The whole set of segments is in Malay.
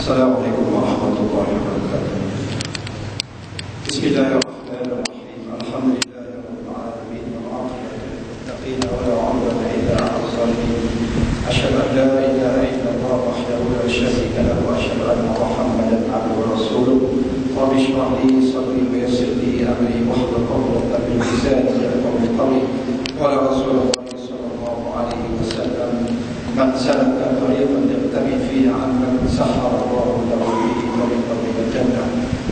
Assalamualaikum warahmatullahi wabarakatuh. Bismillahirrahmanirrahim. Alhamdulillahirabbil alamin wal 'aqibatu lil muttaqin wa la 'udwana illa 'alal zalimin. Asyhadu an la ilaha illallah wahdahu la syarika lahu wa asyhadu anna Muhammadan 'abduhu wa rasuluh. Rabbi shrah li sadri wa yassir li amri wahlul 'uqdatam min lisani yafqahu qawli. Qala Rasulullah sallallahu alaihi wasallam, man salaka tariqan yabtaghi fihi 'ilman sahhala Allahu lahu bihi tariqan ilal jannah.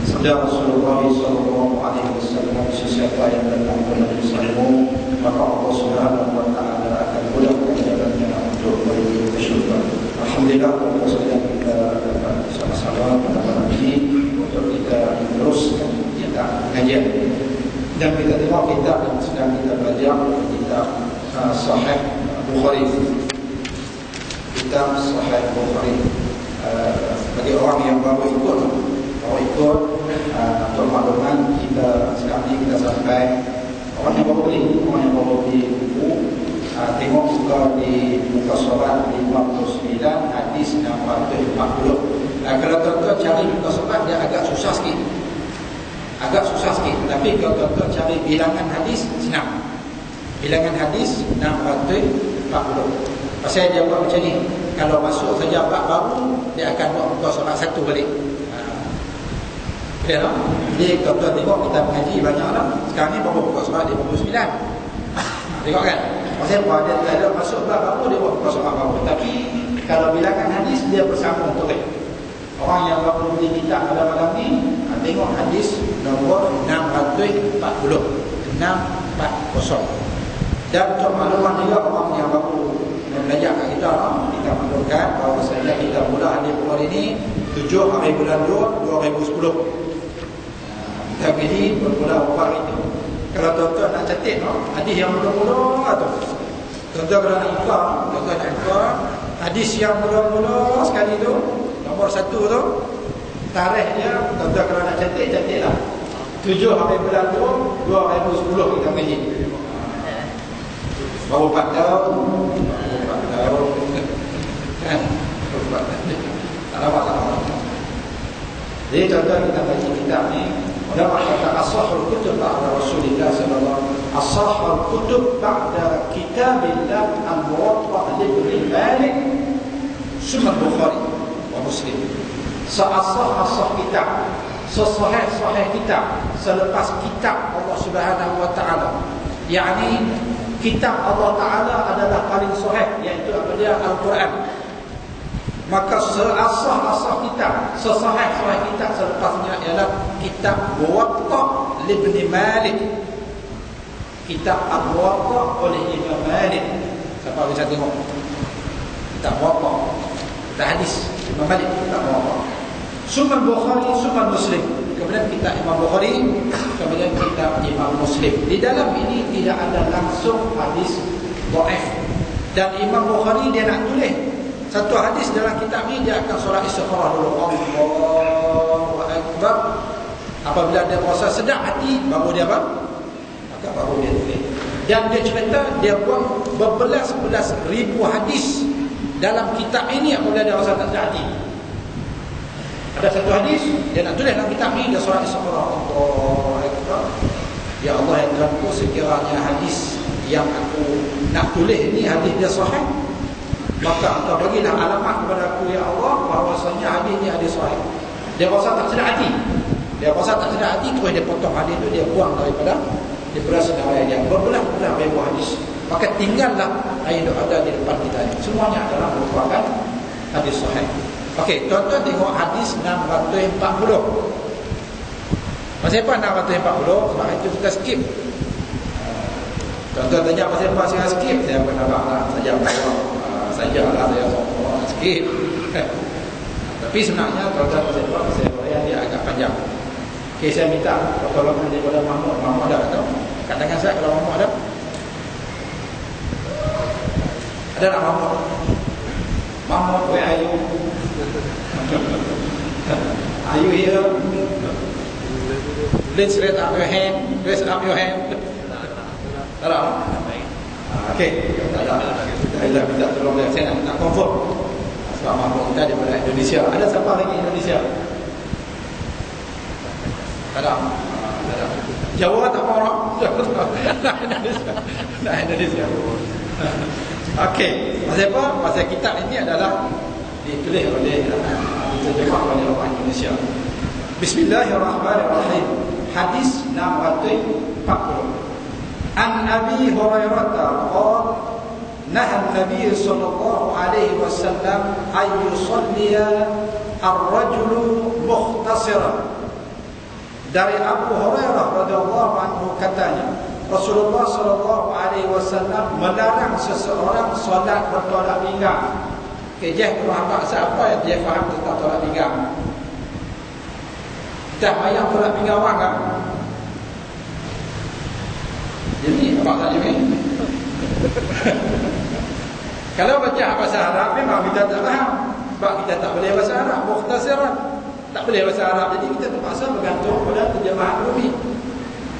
Sabda Rasulullah sallallahu alaihi wasallam, sesiapa yang datang kepada ilmu, maka Allah Subhanahu wa taala akan mudahkan jalannya untuk menuju ke syurga. Alhamdulillah, kita dapat sama-sama pada malam ini untuk kita teruskan kajian. Dan kita tengok kitab yang sedang kita belajar, kitab Sahih Bukhari. Kitab Sahih Bukhari. Bagi orang yang baru ikut untuk makluman, kita sekarang ini kita sampai orang yang baru beli buku, tengok buka di muka surat 59 hadis 640. Kalau tuan-tuan cari muka surat, dia agak susah sikit. Tapi kalau tuan-tuan cari bilangan hadis, senang. Bilangan hadis 640. Pasal dia buat macam ni, kalau masuk saja bab baru, dia akan buat muka surat satu balik. Clear tak? Jadi tuan-tuan tengok, kita mengaji banyak lah. Sekarang ni baru muka surat 59. Tengok kan? Pasal apa? Dia tak ada masuk bab baru, dia buat muka surat baru. Tapi kalau bilangan hadis, dia bersambung terus. Orang yang baru beli kitab pada malam ni, tengok hadis nombor 640. 640. Dan untuk makluman juga orang yang baru belajar kat kita maklumkan bahawa saya kita mula hadis Bukhari ini 7 hari bulan 2 2010. Kita pilih bermula 4 hari itu. Kalau tuan-tuan nak catat hadis yang mula-mula tu, tuan-tuan kalau nak ikut, hadis yang mula-mula sekali tu, nombor 1 tu, tarikh dia, tuan-tuan kalau nak catatlah 7 hari bulan 2 2010 kita pilih. Baru 4 tahun kan? Tak lama. Jadi tuan-tuan, kita baca kitab ni, ulama kata as-sahhul kutub ba'da Rasulillah sallallahu alaihi wasallam. As-sahhul kutub ba'da kitabillah al-muwatta' li Ibn Malik, Sunan Bukhari wa Muslim. As-sahh kitab, sahih kitab selepas kitab Allah Subhanahu wa taala. Yakni kitab Allah Ta'ala adalah paling sahih, iaitu apa dia? Al-Quran. Maka asah kitab, sesahih kitab selepasnya ialah kitab Muwatta' Ibn Malik. Kitab Al-Muwatta' oleh Ibn Malik. Siapa bisa tengok? Kitab Muwatta', kitab hadis Ibn Malik, kitab Muwatta'. Sunan Bukhari, Sunan Muslim. Kemudian kitab Imam Bukhari, kemudian kitab Imam Muslim. Di dalam ini tidak ada langsung hadis dhaif. Dan Imam Bukhari dia nak tulis satu hadis dalam kitab ni, dia akan solat istikharah dulu. Allahu Akbar. Apabila dia rasa sedap hati, baru dia baru dia tulis. Dan dia cerita dia buang berbelas-belas ribu hadis dalam kitab ini apabila dia rasa tak sedap hati. Ada satu hadis dia nak tulis dalam kitab ni, dia solat istikharah. Allahu Akbar. Ya Allah yang Tuhanku, sekiranya hadis yang aku nak tulis ni hadis dia sahih, maka engkau bagilah alamat kepada aku ya Allah bahawasanya hadis ni hadis sahih. Dia rasa tak sedap hati, terus dia potong hadis tu, dia buang daripada senarai dia. Berbelah-belah ribu hadis, maka tinggallah yang ada di depan kita ni, semuanya adalah merupakan hadis sahih. Okey, tuan-tuan tengok hadis 640. Pasal apa 640? Sebab itu kita skip. Tuan-tuan tanya pasal apa saya skip, saya pernah lah saya skip. Tapi sebenarnya tuan-tuan pasal apa, saya dia agak panjang. Okey, saya minta pertolongan daripada Mahmud ada atau kat tangan saya, kalau Mahmud ada? Ada tak Mahmud, where are you? Are you here? Please raise up your hand. Tak ada? Okey. Tak ada. Minta tolong dia. Saya nak confirm. Sebab Mahmud kita daripada Indonesia. Ada siapa lagi Indonesia? Tak ada. Tak ada. Jawa tak apa orang? Indonesia. Tak Indonesia. Okey. Pasal apa? Pasal kitab ini adalah ditulis oleh diterjemah oleh orang Indonesia. Bismillahirrahmanirrahim. Hadis 640. An Abi Hurairah qala naha an-nabiy sallallahu alaihi wasallam ay yusalliya ar-rajulu mukhtasiran. Dari Abu Hurairah radhiyallahu anhu katanya, Rasulullah sallallahu alaihi wasallam melarang seseorang solat bertolak pinggang. Kejah berapa siapa yang dia faham tentang tolak pinggang? Dah bayang tolak pinggang orang kan? Jadi apa tak jadi? Kalau baca bahasa Arab memang kita tak faham. Sebab kita tak boleh bahasa Arab, mukhtasiran. Tak boleh bahasa Arab. Jadi kita terpaksa bergantung pada terjemahan Rumi.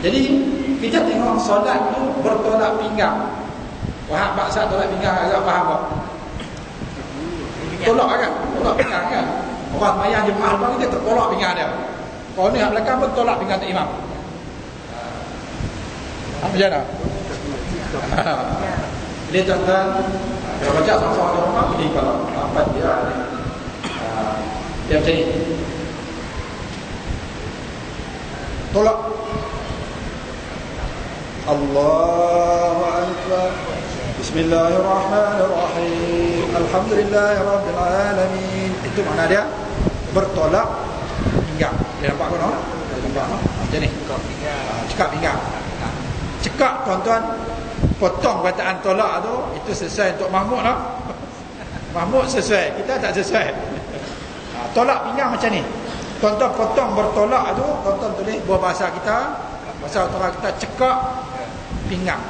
Jadi kita tengok solat tu bertolak pinggang. Wahab baksa tolak pinggang agak faham tak? Tolak kan? Tolak pinggang kan? Orang semayang jemaah depan kita tertolak pinggang dia. Orang ni kat belakang pun tolak pinggang imam. Macam mana? Jadi tuan-tuan, kalau baca sama-sama di rumah, jadi kalau apa dia macam ni. Tolak. Allahu Akbar. Bismillahirrahmanirrahim. Alhamdulillahirabbil alamin. Itu makna dia bertolak pinggang. Dia nampak kan? Nampak tak? Macam ni. Cekak pinggang. Cekak tuan-tuan, potong kataan tolak tu, itu sesuai untuk Mahmud lah. Mahmud sesuai, kita tak sesuai. Tolak pinggang macam ni. Tuan-tuan potong bertolak tu, tuan-tuan tulis buah bahasa kita, bahasa utara kita cekak pinggang.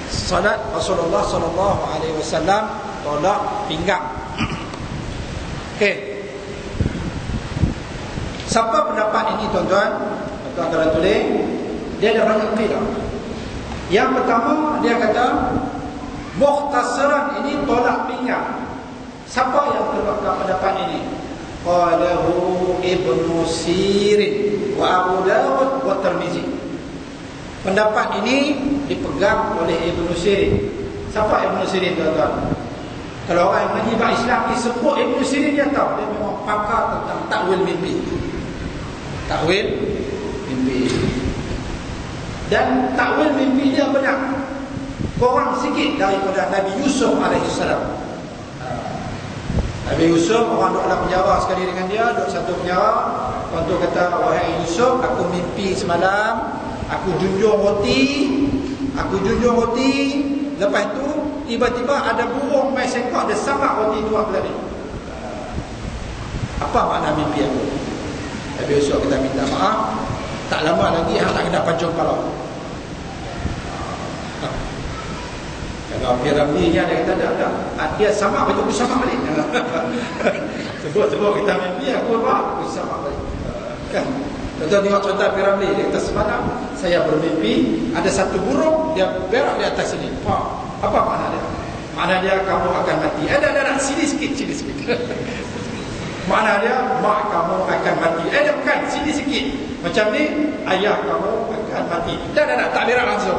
Salat Rasulullah sallallahu alaihi wasallam tolak pinggang. Okey. Siapa pendapat ini tuan-tuan? Tuan-tuan tulis, dia ada banyak qiyam. Yang pertama dia kata mukhtasaran ini tolak pinggang. Siapa yang keluarkan pendapat ini? Qalahu Ibnu Sirin wa Abu Dawud wa Tirmizi. Pendapat ini dipegang oleh Ibnu Sirin. Siapa Ibnu Sirin tuan-tuan? Kalau orang yang mengaji bab Islam disebut Ibnu Sirin, dia tahu, dia memang pakar tentang takwil mimpi. Takwil mimpi. Dan takwil mimpi dia benar. Kurang sikit daripada Nabi Yusuf alaihissalam. Nabi Yusuf, orang duduk dalam penjara sekali dengan dia, duduk satu penjara. Orang tu kata, wahai Yusuf, aku mimpi semalam, aku junjung roti. Lepas tu tiba-tiba ada burung mai sekok, dia sambak roti tu berlari. Apa makna mimpi aku? Nabi Yusuf kita minta maaf, tak lama lagi hang tak kena pancung kepala. Kalau Piramli ni ada kata tak, dia sama betul, aku sama balik. Sebut kita mimpi, aku sama balik. Kan? Tuan-tuan tengok contoh Piramli, dia kata semalam saya bermimpi ada satu burung dia berak di atas sini. Apa makna dia? Makna dia kamu akan mati. Ada sini sikit. Makna dia mak kamu akan mati. Dia bukan sini sikit. Macam ni ayah kamu akan mati. Tak berak langsung.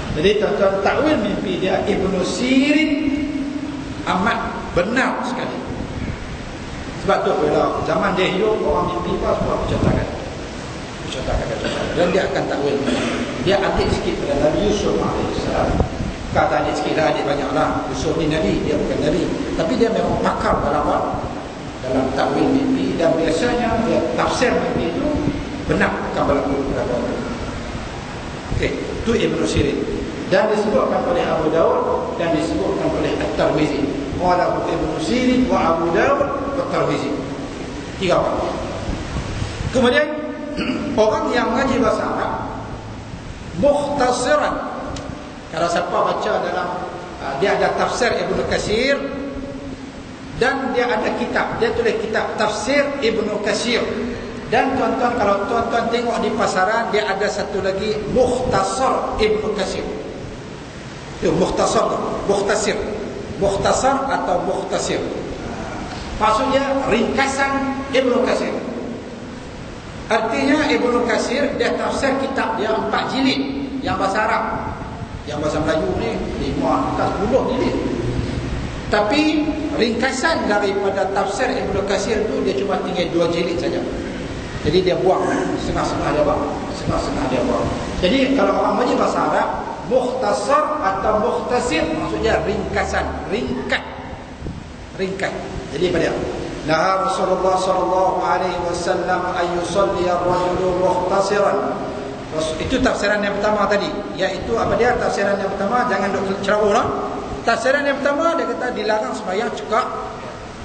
Jadi tuan-tuan, takwil mimpi dia Ibnu Sirin amat benar sekali. Sebab tu bila zaman dia hidup, orang mimpi apa semua bercatakan. Dan dia akan takwil. Dia adik sikit pada Nabi Yusuf alaihissalam. Kata adik sikit lah, adik banyak lah. Yusuf ni Nabi, dia bukan Nabi. Tapi dia memang pakar dalam takwil mimpi. Dan biasanya dia tafsir mimpi itu benar akan berlaku pada orang. Okey, itu Ibnu Sirin. Dan disebutkan oleh Abu Dawud dan disebutkan oleh At-Tirmizi. Qala Ibnu Sirin wa Abu Dawud wa Tirmizi. 3 orang. Kemudian orang yang mengaji bahasa Arab mukhtasiran. Kalau siapa baca dalam dia ada tafsir Ibnu Katsir dan dia ada kitab, dia tulis kitab tafsir Ibnu Katsir. Dan tuan-tuan, kalau tuan-tuan tengok di pasaran, dia ada satu lagi Mukhtasar Ibnu Katsir. Itu mukhtasar, mukhtasir. Mukhtasar atau mukhtasir. Maksudnya ringkasan Ibnu Katsir. Artinya Ibnu Katsir dia tafsir kitab dia 4 jilid yang bahasa Arab. Yang bahasa Melayu ni 5 atau 10 jilid. Tapi ringkasan daripada tafsir Ibnu Katsir tu dia cuma tinggal 2 jilid saja. Jadi dia buang setengah-setengah dia buang, setengah-setengah dia buang. Jadi kalau orang baca bahasa Arab, mukhtasar atau mukhtasir maksudnya ringkasan, ringkas. Jadi pada Naha Rasulullah sallallahu alaihi wasallam ay yusalli ar-rajulu muhtasiran. Itu tafsiran yang pertama tadi, iaitu apa dia tafsiran yang pertama, jangan duk ceramah. Tafsiran yang pertama dia kata dilarang sembahyang cekak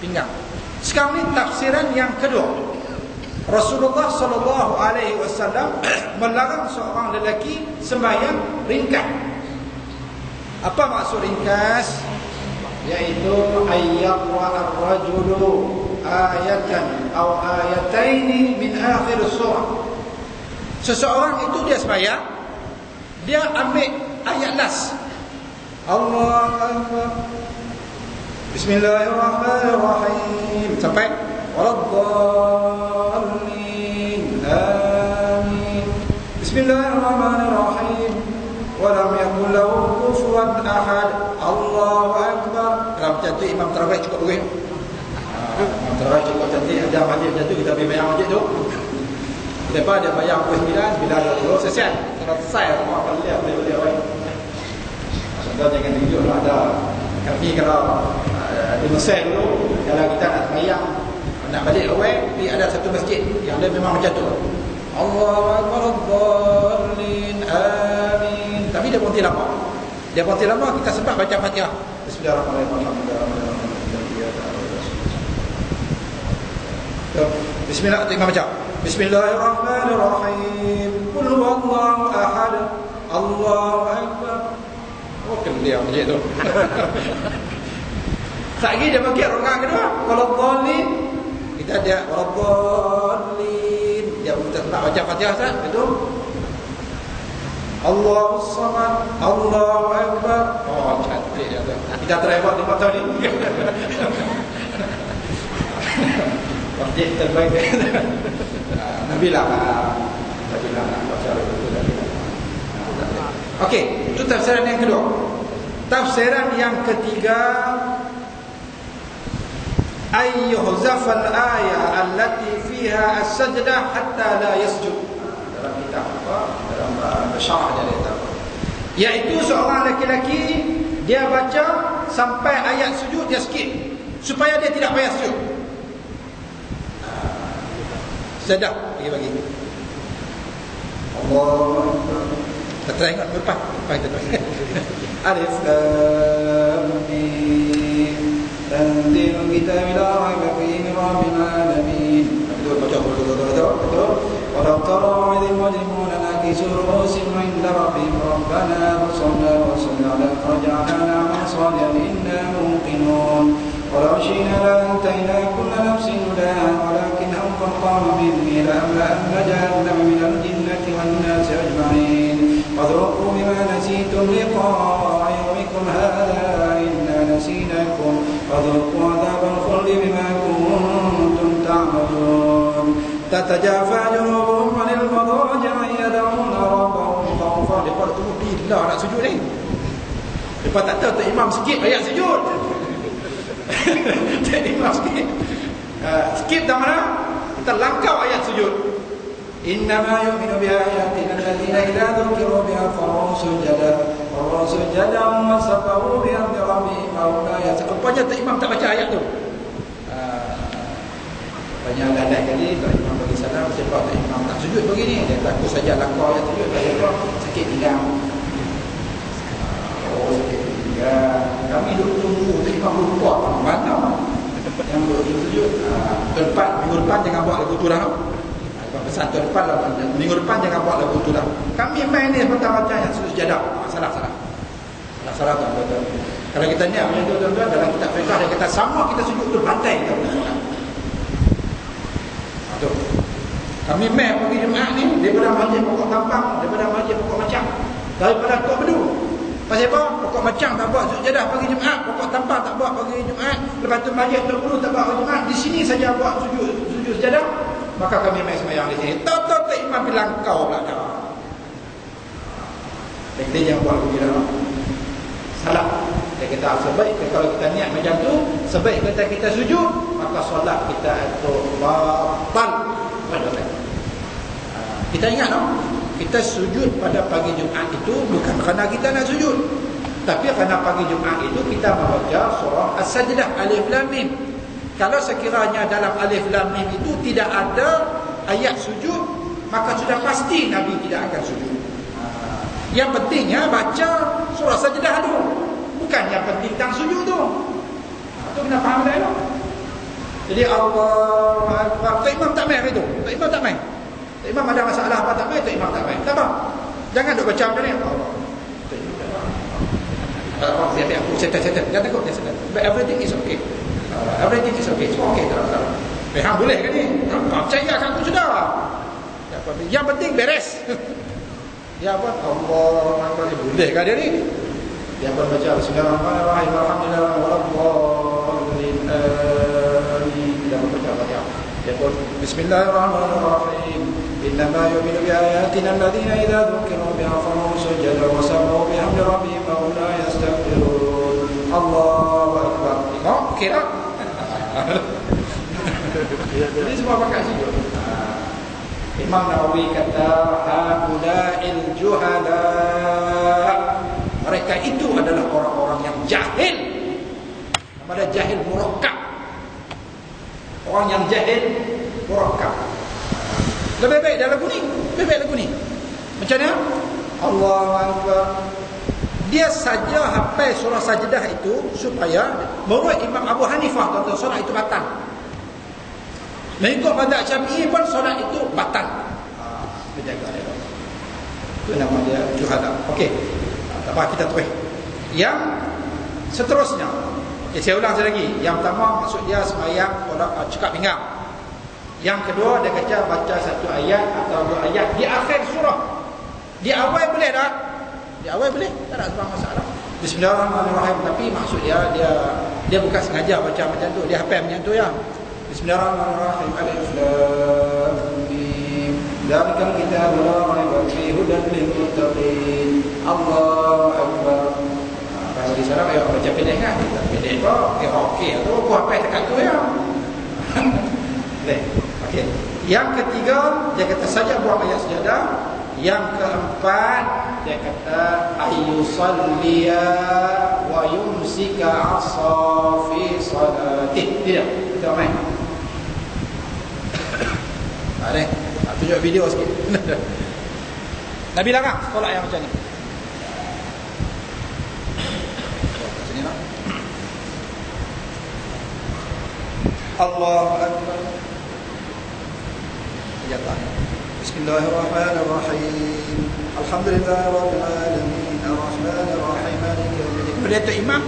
pinggang. Sekarang ni tafsiran yang kedua. Rasulullah sallallahu alaihi wasallam melarang seorang lelaki sembahyang ringkas. Apa maksud ringkas? Yaitu ayyaqra ar-rajulu ayatan atau ayataini min akhir surah. Seseorang itu dia sembahyang, dia ambil ayat last. Allahu akbar. Bismillahirrahmanirrahim sampai waladdallin. Amin. Bismillahirrahmanirrahim. Walam yakul lahu kufuwan ahad. Allahu akbar. Kalau macam tu imam tarawih cukup boleh. Imam tarawih cukup cantik. Ada majlis macam tu kita pergi bayang majlis tu. Lepas dia bayang pukul 9, 9.20 selesai. Kalau selesai semua akan lihat boleh. Contoh jangan tunjuklah ada. Kami kalau di Mesir dulu, kalau kita nak bayang nak balik awal, ada satu masjid yang dia memang macam tu. Allahu akbar, ad-dallin, amin. Tapi dia berhenti lama. Dia berhenti lama, kita sebab baca Fatihah. Bismillahirrahmanirrahim. Bismillah, imam baca. Bismillahirrahmanirrahim. Qul huwallahu ahad. Allahu akbar. Oh, dia macam tu. Lagi dia bagi rakaat kedua, waladdallin. Kita ada waladdallin. Dia tak baca Fatihah sah, betul? Allahus samad, Allahu akbar. Oh, cantik dia tu. Kita try buat di mata ni. Masjid terbaik. Nabilah baca betul lagi. Okey, itu tafsiran yang kedua. Tafsiran yang ketiga, ayyuhzaf al-ayah allati fiha as-sajdah hatta la yasjud. Dalam kitab apa? Dalam syarah dia kata. Iaitu seorang lelaki dia baca sampai ayat sujud dia skip supaya dia tidak payah sujud. Sajdah bagi. Allah. Kita ingat lepas kita Alif Lam Mim Tanzilul Kitabi la raiba fihi min rabbil alamin. Betul baca betul. Walau tara idhil mujrimuna nakisu ru'usihim 'inda rabbihim rabbana absarna wa sami'na farji'na na'mal salihan inna muqinun. Walau syi'na la'atayna kulla nafsin hudaha walakin anfa Allahu bi'izni la'amla'anna jahannama minal jinnati wan nasi ajma'in. فذوقوا بما نسيتم لقاء يومكم هذا إنا نسيناكم وذوقوا عذاب الخلد بما كنتم تعملون تتجافى جنوبهم عن المضاجع يدعون ربهم خوفا. Lepas tu bila nak sujud ni? Lepas tak tahu tak imam skip ayat sujud. Tak imam skip. Skip dah mana? Kita langkau ayat sujud. إنما يؤمن بآياتنا الذين إذا ذكروا بها خروا سجدا واستغفروا بحمد ربهم ولا يستكبرون. Rupanya tak imam tak baca ayat tu. Banyak lain kali tak imam bagi salam sebab tak imam tak sujud begini. Dia takut saja langkau ayat sujud tak apa sakit pinggang. Oh sakit pinggang. Kami duduk tunggu tak imam lupa mana yang sujud. Minggu depan jangan buat lagu tu dah. Pesan tahun depan lah, minggu depan jangan buat lagu tu lah. Kami main ni pertama macam yang sujadah. Salah tuan-tuan. Kalau kita niat macam tu tuan-tuan, dalam kitab fiqh dia kata sama kita sujud tu bantai kita boleh solat. Kami main pergi Jumaat ni daripada masjid Pokok Tampang, daripada masjid Pokok Macang, daripada Tok Bedu Pasal apa? Pokok macam tak buat sujadah pagi Jumaat, pokok tampar tak buat pagi Jumaat, lepas tu majlis terdahulu tak buat pagi Jumaat, di sini saja buat sujud sujadah, maka kami mai sembahyang di sini. Tahu-tahu tak imam bilang kau pula dah. Dia jangan buat begitu. Salah. Dia kata sebaik kalau kita niat macam tu, sebaik kita sujud, maka solat kita itu batal. Kita ingat tak? Kita sujud pada pagi Jumaat itu bukan kerana kita nak sujud, tapi kerana pagi Jumaat itu kita membaca surah As-Sajdah, Alif Lam Mim. Kalau sekiranya dalam Alif Lam Mim itu tidak ada ayat sujud, maka sudah pasti Nabi tidak akan sujud. Yang pentingnya baca surah Sajdah tu, bukan yang penting tentang sujud tu. Itu kena faham dah tu. Jadi Allahu Akbar. Tak imam tak main itu. Tak imam tak main. Tak imam ada masalah apa tak main, tak imam tak main. Tak apa. Jangan duk baca macam ni. Allah. Biar aku settle. Jangan takut dia settle. But everything is okay. Everything is okay. Semua okay tak salah. Faham boleh kan ni? Percaya aku sudah. Yang penting beres. Dia apa? Allah Akbar. Boleh kan dia ni? Dia pun baca Bismillahirrahmanirrahim. Alhamdulillahirrahmanirrahim. Dia pun baca Fatihah. Dia pun Bismillahirrahmanirrahim. Innama yu'minu bi ayatina alladhina idza dhukiru biha kharru sujadan wa sabbahu bihamdi rabbihim wa hum la yastaghfirun. Allahu Akbar. Okey tak? Jadi semua pakai sujud. Imam Nawawi kata haula'il juhala, mereka itu adalah orang-orang yang jahil. Namanya jahil murakkab. Orang yang jahil murakkab. Lebih baik dah lagu ni. Lebih baik lagu ni. Macam mana? Allahu Akbar. Dia saja hafal surah Sajdah itu supaya menurut Imam Abu Hanifah tuan-tuan, solat itu batal. Mengikut mazhab Syafi'i pun solat itu batal. Dia jaga dia. Itu nama dia juhala. Okey. Tak apa, kita terus. Yang seterusnya. Okay, saya ulang sekali lagi. Yang pertama maksud dia sembahyang cekap pinggang. Yang kedua dia baca satu ayat atau dua ayat di akhir surah. Di awal boleh tak? Di awal boleh. Tak ada sebab masalah. Bismillahirrahmanirrahim. Tapi maksud dia bukan sengaja baca macam tu. Dia hafal macam tu ya. Bismillahirrahmanirrahim. Alif Lam Mim. Dzalikal kitabu la raiba fihi hudan lil muttaqin. Allahu Akbar. Kalau di sana ayo baca pendek kan? Pendek kok. Okey. Atau aku hafal dekat tu ya. Okey. Yang ketiga dia kata saja buat ayat sejadah. Yang keempat dia kata ayyusalliya wa yumsika 'asa fi salatih. Tidak. Kita main. Ada. Tunjuk video sikit. Nabi larang solat yang macam ni. Macam ni lah. Allahu Akbar. Ya Allah. Bismillahirrahmanirrahim. Alhamdulillahirabbil alamin. Arrahmanir rahim. Maliki yaumiddin. Dia tu imam.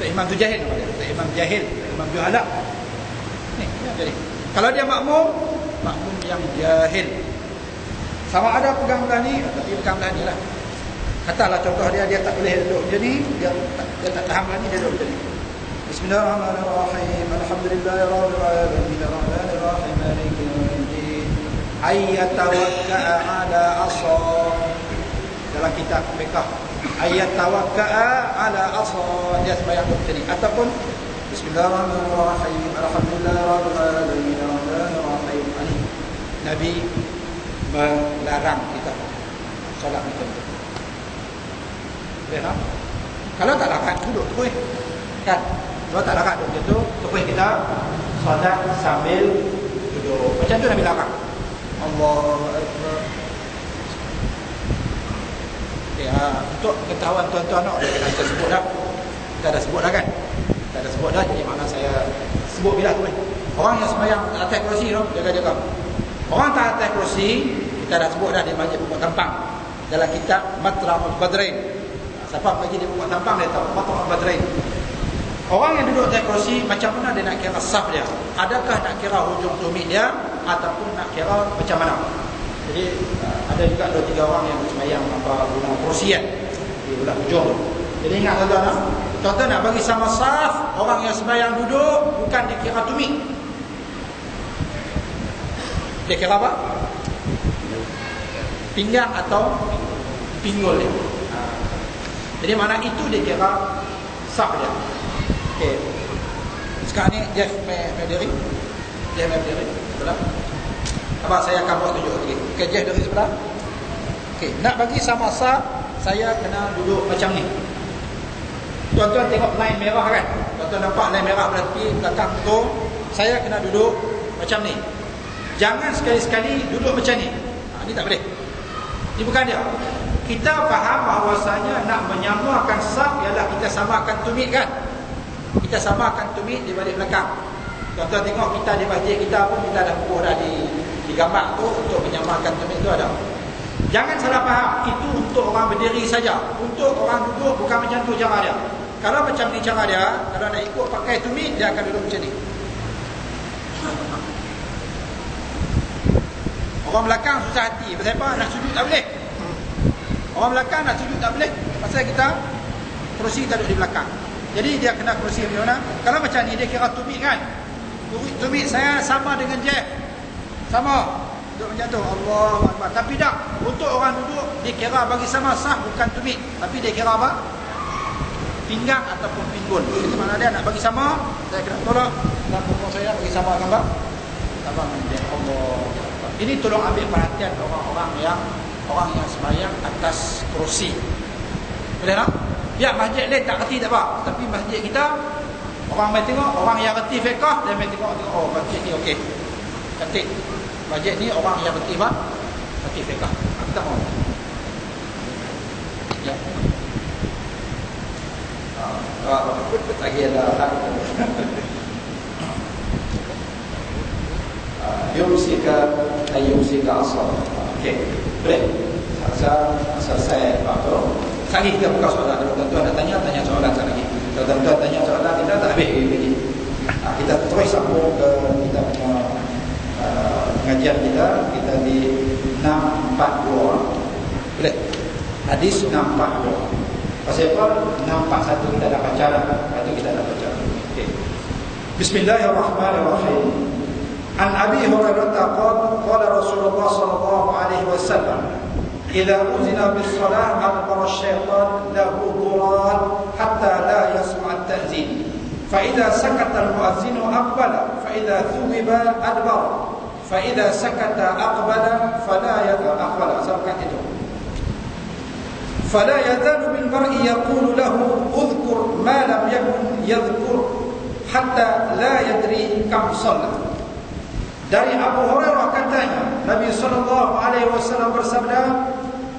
Tu imam tu jahil. Tu imam jahil, imam juhala. Ni, jadi. Kalau dia makmum yang jahil. Sama ada pegang belah ni atau dia pegang belah ni lah. Katalah contoh dia tak boleh duduk macam ni, dia tak tahan belah ni, dia duduk macam ni. Bismillahirrahmanirrahim. Alhamdulillahirabbil alamin. Arrahmanir rahim. Maliki yaumiddin. Ayyatawakka'a 'ala 'asa. Dalam kitab fiqh, ayyatawakka'a 'ala 'asa, dia sembahyang macam ni. Ataupun Bismillahirrahmanirrahim. Alhamdulillahirabbil alamin. Arrahmanir rahim. Nabi melarang kita solat macam tu. Boleh tak? Kalau tak larat duduk terus kan. Kalau tak larat duduk tu terus kita solat sambil duduk. Macam tu Nabi larang. Allahu Akbar. Ya, untuk ketahuan tuan-tuan kita sebut dah. Kita dah sebut dah kan? Kita dah sebut dah, jadi makna saya sebut bila tu. Orang yang sembahyang atas kerusi tu, jaga-jaga. Orang tak atas kerusi, kita dah sebut dah di Masjid Pokok Tampang. Dalam kitab Matla'ul Badrain. Siapa bagi dia Pokok Tampang dia tahu Matla'ul Badrain. Orang yang duduk atas kerusi, macam mana dia nak kira saf dia? Adakah nak kira hujung tumit dia ataupun nak kira macam mana? Jadi ada juga 2-3 orang yang sembahyang apa guna kerusi kan. belah hujung. Jadi ingat tuan-tuan, tuan-tuan nak bagi sama saf, orang yang sembahyang duduk bukan dikira tumit. Dia kira apa? Pinggang atau pinggul dia. Jadi mana itu dia kira saf dia. Okey. Sekarang ni Jeff berdiri. Jeff berdiri sebelah. Apa saya akan buat tunjuk lagi. Okey, Jeff dari sebelah. Okey, nak bagi sama saf, saya kena duduk macam ni. Tuan-tuan tengok line merah kan? Tuan-tuan nampak line merah berarti belakang tu. Saya kena duduk macam ni. Jangan sekali-sekali duduk macam ni. Ni tak boleh. Ini bukan dia. Kita faham bahawasanya nak menyamakan saf ialah kita samakan tumit kan? Kita samakan tumit di balik belakang. Tuan-tuan tengok kita di masjid kita pun kita dah bukuh dah di gambar tu untuk menyamakan tumit tu ada. Jangan salah faham, itu untuk orang berdiri saja. Untuk orang duduk bukan macam tu cara dia. Kalau macam ni cara dia, kalau nak ikut pakai tumit, dia akan duduk macam ni. Orang belakang susah hati. Pasal apa? Nak sujud tak boleh. Orang belakang nak sujud tak boleh. Pasal kita kerusi kita duduk di belakang. Jadi dia kena kerusi macam mana? Kalau macam ni dia kira tumit kan? Tumit saya sama dengan Jeff. Sama. Duduk macam tu. Allahu Akbar. Tapi tak. Untuk orang duduk dia kira bagi sama sah bukan tumit. Tapi dia kira apa? Pinggang ataupun pinggul. Jadi mana dia nak bagi sama, saya kena tolak dan pokok saya bagi sama gambar. Abang dia Allah. Ini tolong ambil perhatian orang yang sembahyang atas kerusi. Boleh tak? Biar masjid lain tak reti tak apa. Tapi masjid kita orang mai tengok, orang yang reti fiqh dia mai tengok oh masjid ni okey. Cantik. Masjid ni orang yang reti apa? Reti fiqh. Kita mau. Ya. Lagi ada yumsika asal. Okey. Boleh. Selesai waktu. Sekali kita buka soalan. Kalau tuan-tuan nak tanya soalan sekali lagi. Kalau tuan-tuan tanya soalan kita tak habis lagi. Kita terus sambung ke kita punya pengajian kita di 642. Boleh. Hadis 642. Pasal apa? 641 kita dah baca dah. Itu kita dah baca. Okey. Bismillahirrahmanirrahim. An Abi Hurairah qala Rasulullah sallallahu alaihi wasallam, "Idza uzina bis-salah adbara asy-syaitan lahu duran hatta la yasma' at-ta'zin. Fa idza sakata al-mu'adhdhin aqbala, fa idza thuwiba adbara, fa idza sakata aqbala fala aqbala." Sampai itu. فلا يزال بالمرء يقول له اذكر ما لم يكن يذكر حتى لا يدري كم صلى. Dari Abu Hurairah katanya, Nabi SAW bersabda,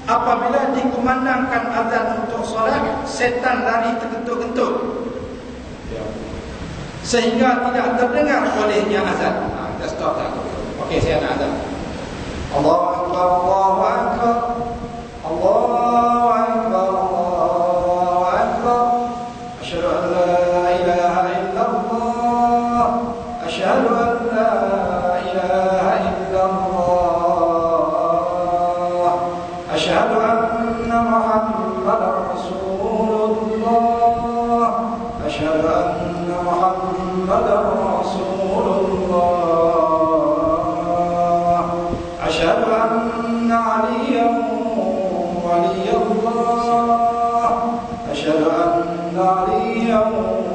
apabila dikumandangkan azan untuk solat, setan lari tergentuk-gentuk sehingga tidak terdengar olehnya azan. Kita stop tak? Okey, saya nak azan. Allahu Akbar, Allahu Akbar, Allahu Akbar, Allahu Akbar. Asyhadu an la ilaha illallah, asyhadu an la ilaha illallah, asyhadu anna Muhammadar Rasulullah, asyhadu anna Muhammadar Rasulullah, asyhadu anna Aliyan ولي الله, أشهد أن عليا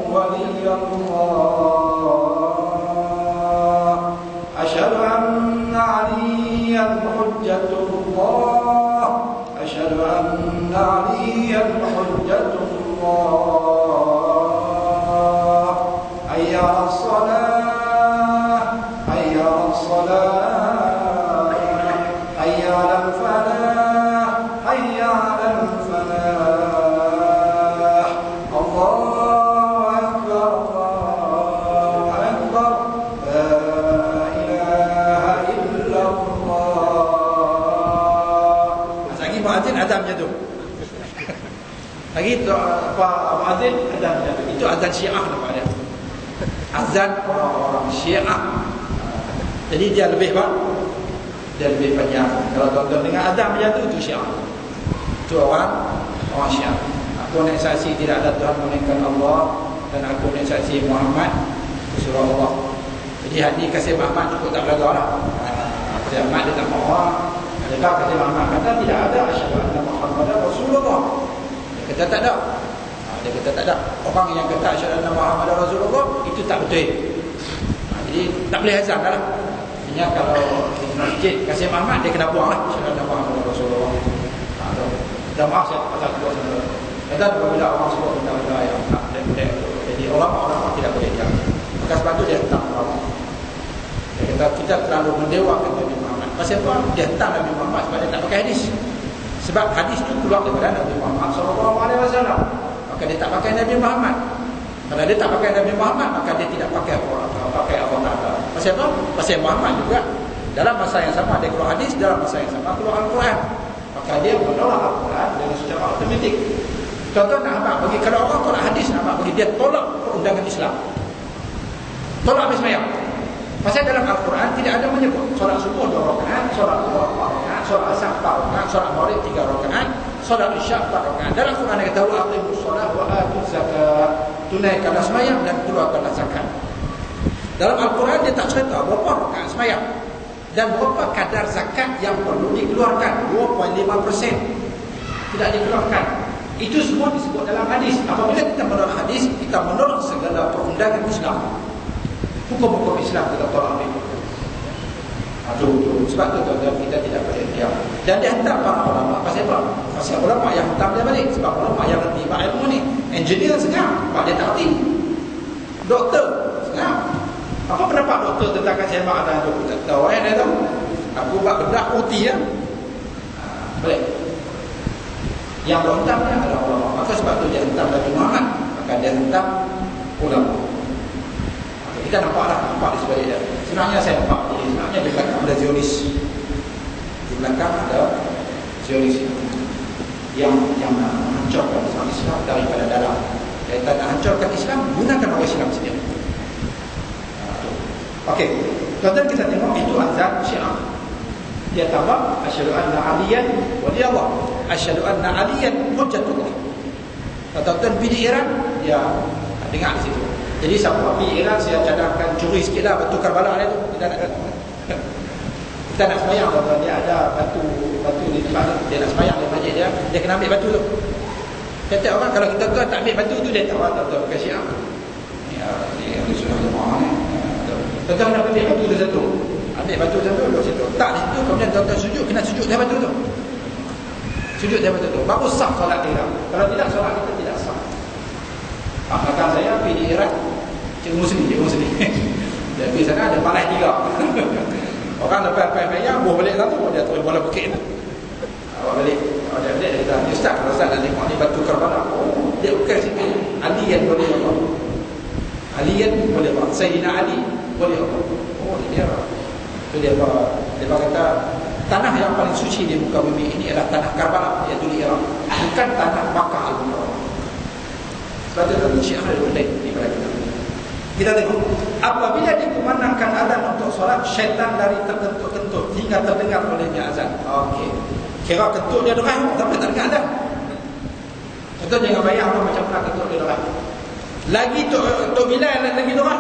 ولي الله, أشهد أن عليا حجة الله, أشهد أن عليا حجة الله. حي على الصلاة، حي على الصلاة، حي على الفلاح، حي على الفلاح. الله أكبر، الله أكبر، لا إله إلا الله. Lagi muadzin azan macam tu. Lagi muadzin azan macam tu. Itu azan Syiah namanya. Azan orang-orang Syiah. Jadi dia lebih apa? Dia lebih panjang. Kalau tuan-tuan dengar azan macam tu, itu Syiah. Itu orang Syiah. Aku nak saksi tidak ada Tuhan melainkan Allah, dan aku nak saksi Muhammad Rasulullah. Jadi hadis kasih Muhammad cukup tak belajar lah. Kasih Muhammad dia tak mahu. Adakah kasih Muhammad kata tidak ada asyhadu anna Muhammadar Rasulullah? Dia kata tak ada. Dia kata tak ada. Orang yang kata asyhadu anna Muhammadar Rasulullah itu tak betul. Jadi tak boleh azan dah lah. Maksudnya kalau di masjid kasih Muhammad, dia kena buang lah asyhadu anna Muhammadar Rasulullah. Dah maaf saya pasal kedua sebenarnya. Dan apabila orang sebut benda-benda yang tak boleh, jadi orang tidak boleh diam. Maka sebab itu dia hentam orang. Dia kata kita terlalu mendewakan Nabi Muhammad. Pasal apa? Dia hentam Nabi Muhammad sebab dia tak pakai hadis. Sebab hadis itu keluar daripada Nabi Muhammad SAW. Maka dia tak pakai Nabi Muhammad. Kalau dia tak pakai Nabi Muhammad, maka dia tidak pakai apa Ta'ala. Pasal apa? Pasal Muhammad juga dalam masa yang sama dia keluar hadis, dalam masa yang sama keluar Al-Quran. Maka dia menolak Al-Quran dengan secara automatik. Contoh nak abang bagi, kalau orang tolak hadis, nak abang bagi, dia tolak perundangan Islam. Tolak habis semayang. Pasal dalam Al-Quran tidak ada menyebut solat subuh 2 rakaat, solat zuhur 4 rakaat, solat asar 4 rakaat, solat maghrib 3 rakaat, solat isyak 4 rakaat. Dalam Al-Quran dia kata wa aqimus solat wa atuz zakat. Tunaikanlah semayang dan keluarkanlah zakat. Dalam Al-Quran dia tak cerita berapa rakaat semayang dan berapa kadar zakat yang perlu dikeluarkan. 2.5% tidak dikeluarkan. Itu semua disebut dalam hadis. Apabila kita menolak hadis, kita menolak segala perundangan Islam. Hukum-hukum Islam kita tolak ambil. Sebab tu kita tidak boleh diam. Dan dia hantar para ulama. Pasal apa? Pasal ulama yang hantar dia balik. Sebab ulama yang lebih ilmu ni. Engineer senyap, sebab dia tak erti. Doktor senyap. Apa pendapat doktor tentang kasih mak dan tu? Tak tahu dia tahu. Aku buat bedak putih ya. Boleh. Yang berhentamnya adalah ulama. Maka sebab tu dia hentam Nabi Muhammad. Maka dia hentam ulama. Kita nampak di sebalik dia. Sebenarnya saya nampak. Jadi sebenarnya di belakang ada Zionis. Di belakang ada Zionis yang menghancurkan Islam daripada dalam. Dia tak nak hancurkan Islam, gunakan orang Islam sendiri. Okey. Tuan-tuan kita tengok itu azan Syiah. Dia tambah asyhadu anna aliyan waliyallah. Asyhadu anna aliyan hujjatullah. Tuan-tuan pergi Iran, dia dengar di situ. Jadi siapa pergi Iran, saya cadangkan curi sikitlah batu Karbala dia tu. Kita nak sembahyang, tuan-tuan, dia ada batu di tempat tu. Dia nak sembahyang di masjid dia kena ambil batu tu. Kata orang kalau kita tak ambil batu tu, dia tahu tuan-tuan bukan Syiah. Ni sudah jemaah ni. Tuan-tuan nak ambil batu tu satu. Ambil batu satu duduk situ. Tak di situ, kemudian tuan-tuan sujud, kena sujud dia batu tu. Sujud dia batu tu. Baru sah solat Iran. Kalau tidak, solat kita tidak sah. Bahkan saya pergi di Iraq, cikgu muslim. Dia pergi sana ada palas 3. Orang lepas yang buah balik satu, dia terus bola bukit tu. Awak balik, dia kata, Ustaz, kalau Ustaz nak tengok ni batu Karbala. Oh, dia bukan situ. Ali yang boleh apa? Ali yang boleh apa? Sayyidina Ali boleh apa? Oh, dia itu dia kata tanah yang paling suci di muka bumi ini adalah tanah Karbala, iaitu di Iraq, bukan tanah Makkah al-Mukarramah. Sebab itu Syiah ada benda daripada kita. Kita tengok apabila dikumandangkan azan untuk solat, syaitan dari terkentut-kentut hingga terdengar olehnya azan. Okey. Kira kentut dia dengar tapi tak dengar azan. Contoh jangan bayang apa macam mana kentut dia dengar. Lagi tu bila lagi dengar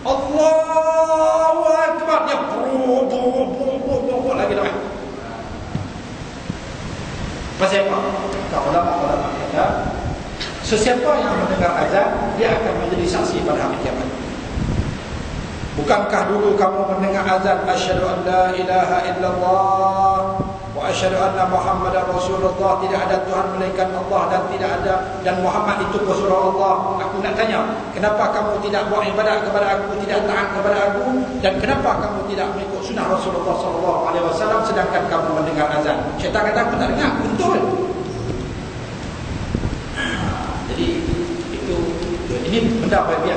Allahu Akbar, dia lagi dengar. Pasal apa? Kalau ulama kata sesiapa yang mendengar azan, dia akan menjadi saksi pada hari kiamat. Bukankah dulu kamu mendengar azan asyhadu an la ilaha illallah wa asyhadu anna Muhammadar Rasulullah, tidak ada Tuhan melainkan Allah dan Muhammad itu Rasulullah Allah. Aku nak tanya, kenapa kamu tidak buat ibadat kepada aku, tidak taat kepada aku, dan kenapa kamu tidak mengikut sunnah Rasulullah SAW sedangkan kamu mendengar azan? Syaitan kata aku tak dengar. Betul. Jadi itu ini benda bahagian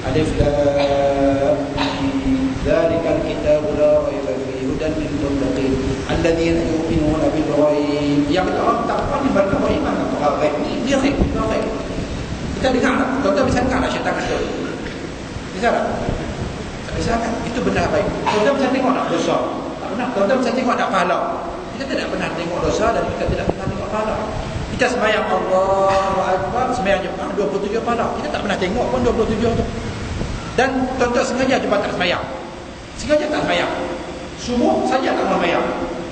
alif lam mim zalikal kitabu la raiba fihi hudan lil muttaqin alladzina yu'minuna bil ghaib. Yang orang takwa ni mereka beriman kepada ghaib. Ni dia ghaib. Kita dengar tak? Tuan-tuan bisa dengar tak syaitan kata? Bisa tak? Tak bisa kan? Itu benda baik. Tuan-tuan bisa tengok tak dosa? Tak pernah. Tuan-tuan bisa tengok tak pahala? Kita tidak pernah tengok dosa dan kita tidak pernah tengok pahala. Kita sembahyang Allahu Akbar, sembahyang Jumaat 27 pahala. Kita tak pernah tengok pun 27 tu. Dan tuan-tuan sengaja Jumaat tak sembahyang. Sengaja tak sembahyang. Subuh saja tak sembahyang.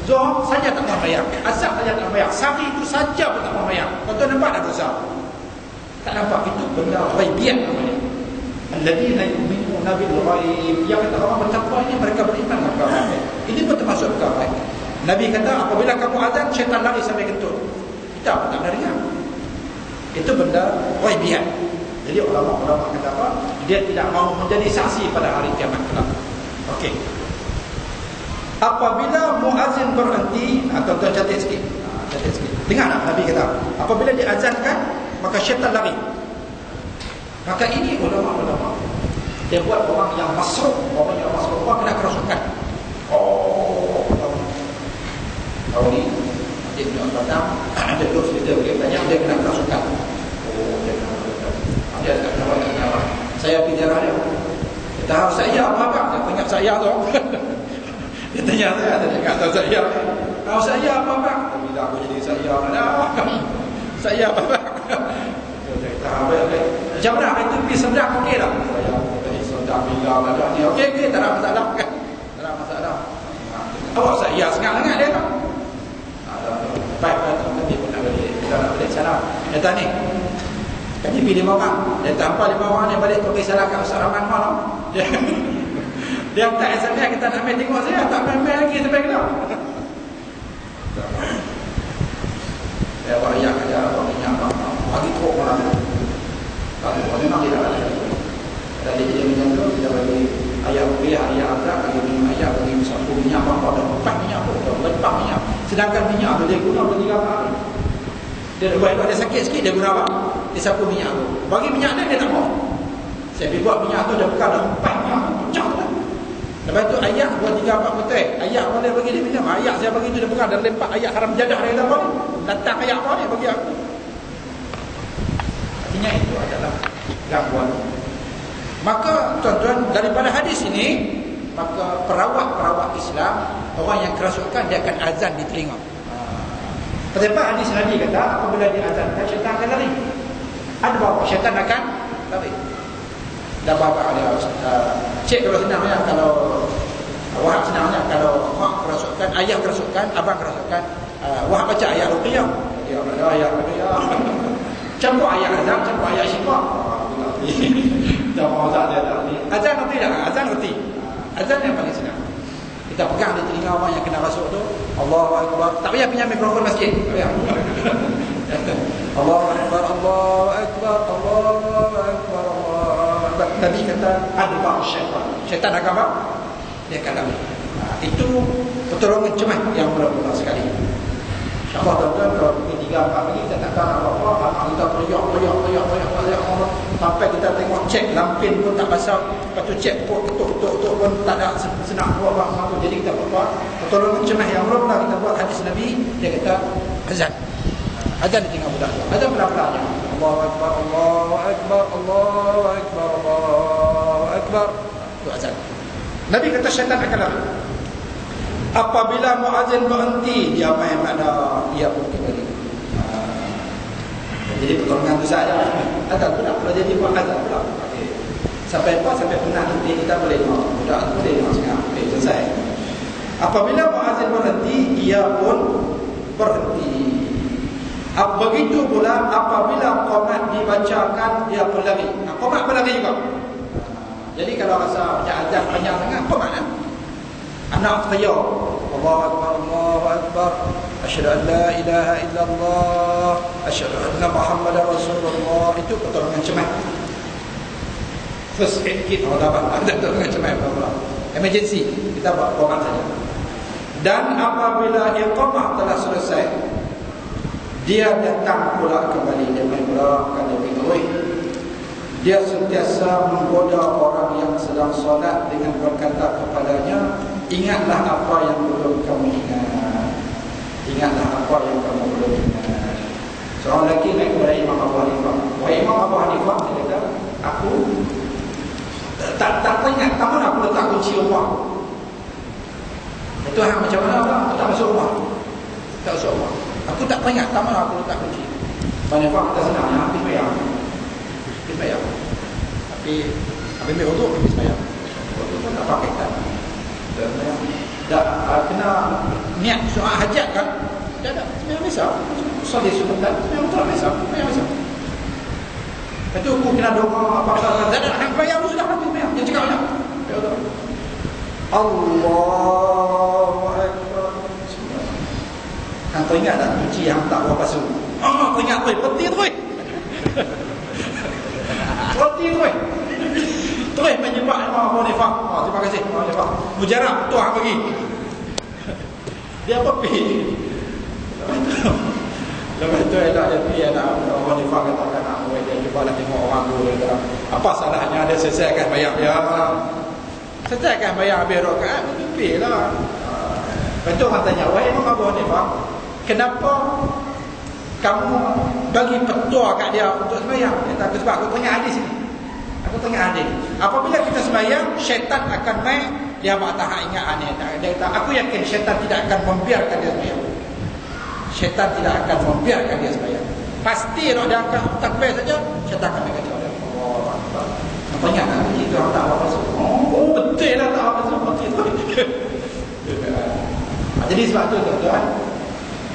Zuhur saja tak sembahyang. Asar saja tak sembahyang. Sehari itu saja pun tak sembahyang. Tuan-tuan nampak dah dosa? Tak nampak? Itu benda ghaibiyat namanya. Alladzina yu'minuna bil ghaib. Yang kata orang bertakwa ini mereka beriman dengan perkara ghaib. Ini pun termasuk perkara ghaib. Nabi kata apabila kamu azan syaitan lari sampai kentut. Kita pun tak pernah dengar. Itu benda ghaibiyat. Jadi ulama-ulama kata apa? Dia tidak mahu menjadi saksi pada hari kiamat kelak. Okey. Apabila muazzin berhenti, tuan-tuan catat sikit. Catat sikit. Dengar tak Nabi kata? Apabila diazankan, maka syaitan lari. Maka ini ulama-ulama dia buat orang yang masuk, orang kena kerasukan. Tahu ni dia punya padang, ada terus dia boleh tanya dia kena kerasukan. Dia kena kerasukan. Dia tak kenapa. Saya pergi darah dia. Dia tahu saya apa? Dia tanya saya tu. Dia tanya saya, dia tak tahu saya. Tahu saya apa? Bila aku jadi saya ada. Saya apa? Macam mana itu pergi sebelah okey tak? Saya tadi sudah bilang ada ni. Okey, tak ada masalah kan? Tak ada masalah. Awak saya sangat dia tak? Baik, tapi pun nak balik. Kita nak balik salam. Kata ni. Kami pilih 5 orang. Dia tanpa 5 orang ni balik pergi salah kat Ustaz Rahman malam. Dia tak SMS kita nak main tengok saya, tak main lagi sampai kena. Saya buat ayat kerja apa minyak bagi teruk malam tu. Kalau memang tidak ada. Kalau dia jadi minyak tu, kita bagi ayat rupiah, ayat azab, bagi minyak ayat, bagi sapu minyak apa, ada 4 minyak pun, ada 4 minyak. Sedangkan minyak tu dia guna bagi apa? Dia buat ada sakit sikit, dia guna apa? Dia sapu minyak tu. Bagi minyak dia tak mau. Saya pergi buat minyak tu, dia bukan ada 4 minyak, pecah tu. Lepas tu ayat buat 3-4 putih. Ayat boleh bagi dia minum. Ayat saya bagi tu dia bukan, dia lempak ayat haram jadah dia kata apa ni? Datang ayat apa ni bagi aku? Artinya itu adalah gangguan. Maka tuan-tuan, daripada hadis ini, maka perawat-perawat Islam, orang yang kerasukan, dia akan azan di telinga. Kenapa hadis Nabi kata apabila diazankan syaitan akan lari? Ada bahawa syaitan akan lari. Dah bapak dia cek kalau senangnya, kalau Wahab senangnya, kalau mak kerasukan, ayah kerasukan, abang kerasukan, Wahab baca ayat ruqyah, dia ada ayat ruqyah. Campur ayat azan, campur ayat syifa. Dah mau azan dia dah ni. Azan reti dah, azan reti. Azan yang paling senang. Kita pegang di telinga orang yang kena rasuk tu, Allahu Akbar. Tak payah pinjam mikrofon masjid. Tak payah. Allahu Akbar, Allahu Akbar, Allahu Akbar, Allahu Akbar. Nabi kata adbar syaitan. Syaitan akan apa? Dia akan lari. Itu pertolongan cemat yang mula-mula sekali. InsyaAllah tuan-tuan, kalau pukul 3-4 pagi kita tak tahu apa-apa, anak kita teriak sampai kita tengok cek lampin pun tak basah, lepas tu cek ketuk pun tak ada senang buat apa-apa. Jadi kita buat pertolongan cemat yang mula-mula kita buat hadis Nabi. Dia kata azan. Azan di tengah budak. Azan pelan-pelannya. Allahu Akbar, Allahu Akbar, Allahu Akbar, Allahu Akbar. Itu azan. Nabi kata syaitan akan lari. Apabila muazzin berhenti, dia main mana? Dia pun kembali. Jadi pertolongan tu saja. Azan pula. Kalau jadi buat azan pula. Okay. Sampai apa? Sampai penat nanti kita boleh dengar. Budak tu boleh dengar sekarang. Okay, selesai. Apabila muazzin berhenti, dia pun berhenti. Begitu pula apabila qomat dibacakan, dia pun lari. Qomat pun lari juga. Jadi kalau rasa macam azan panjang sangat, qomat lah. Anak teriak Allahu Akbar, Allahu Akbar, asyhadu an la ilaha illallah, asyhadu anna Muhammadar Rasulullah. Itu pertolongan cemat. First aid kit kalau dapat ada pertolongan cemat. Emergency kita buat qomat saja. Dan apabila iqamah telah selesai, dia datang pula kembali. Dia main pula kan dia pergi. Dia sentiasa menggoda orang yang sedang solat dengan berkata kepadanya, ingatlah apa yang belum kamu ingat. Ingatlah apa yang kamu belum ingat. Seorang lelaki naik kepada Imam Abu Hanifah. Wahai Imam Abu Hanifah, dia kata, aku tak ingat taman aku letak kunci rumah. Itu hang macam mana? Tak masuk rumah. Tak masuk rumah. Aku tak ingat taman aku letak kunci. Banyak orang kita senang habis bayar. Habis bayar. Tapi ambil uduk habis bayar. Uduk pun tak pakai kan. Dah kena niat soal hajat kan. Dah sembahyang biasa. Solat sunat sembahyang betul biasa. Sembahyang biasa. Itu aku kena doa apa-apa. Dah nak bayar sudah habis bayar. Dia cakap nak. Allahu Akbar. Kan kau ingat tak cuci yang tak berapa suhu? Kau ingat tu, peti tu. Peti tu. Terus menyebab nama Abu Hanifah. Terima kasih Abu Hanifah. Mujarab tuah bagi. Dia apa pi? Lepas tu elak dia pi anak Abu Hanifah katakan nak dia cuba lah tengok orang dulu. Apa salahnya dia selesaikan bayar dia? Selesaikan bayar habis rakaat, mimpi lah. Lepas tu orang tanya, wahai Imam Abu Hanifah, kenapa kamu bagi petua kat dia untuk sembahyang? Dia kata, sebab aku tengah hadis ni. Aku tengah hadis. Apabila kita sembahyang, syaitan akan main. Dia tak ingat aneh. Dia kata, aku yakin syaitan tidak akan membiarkan dia sembahyang. Syaitan tidak akan membiarkan dia sembahyang. Pasti kalau dia akan takbir saja, syaitan akan berkata, Allah Akbar. Tanya kan, itu orang tak apa-apa. Oh, betul lah tak apa-apa seperti itu. Jadi sebab tu tuan-tuan,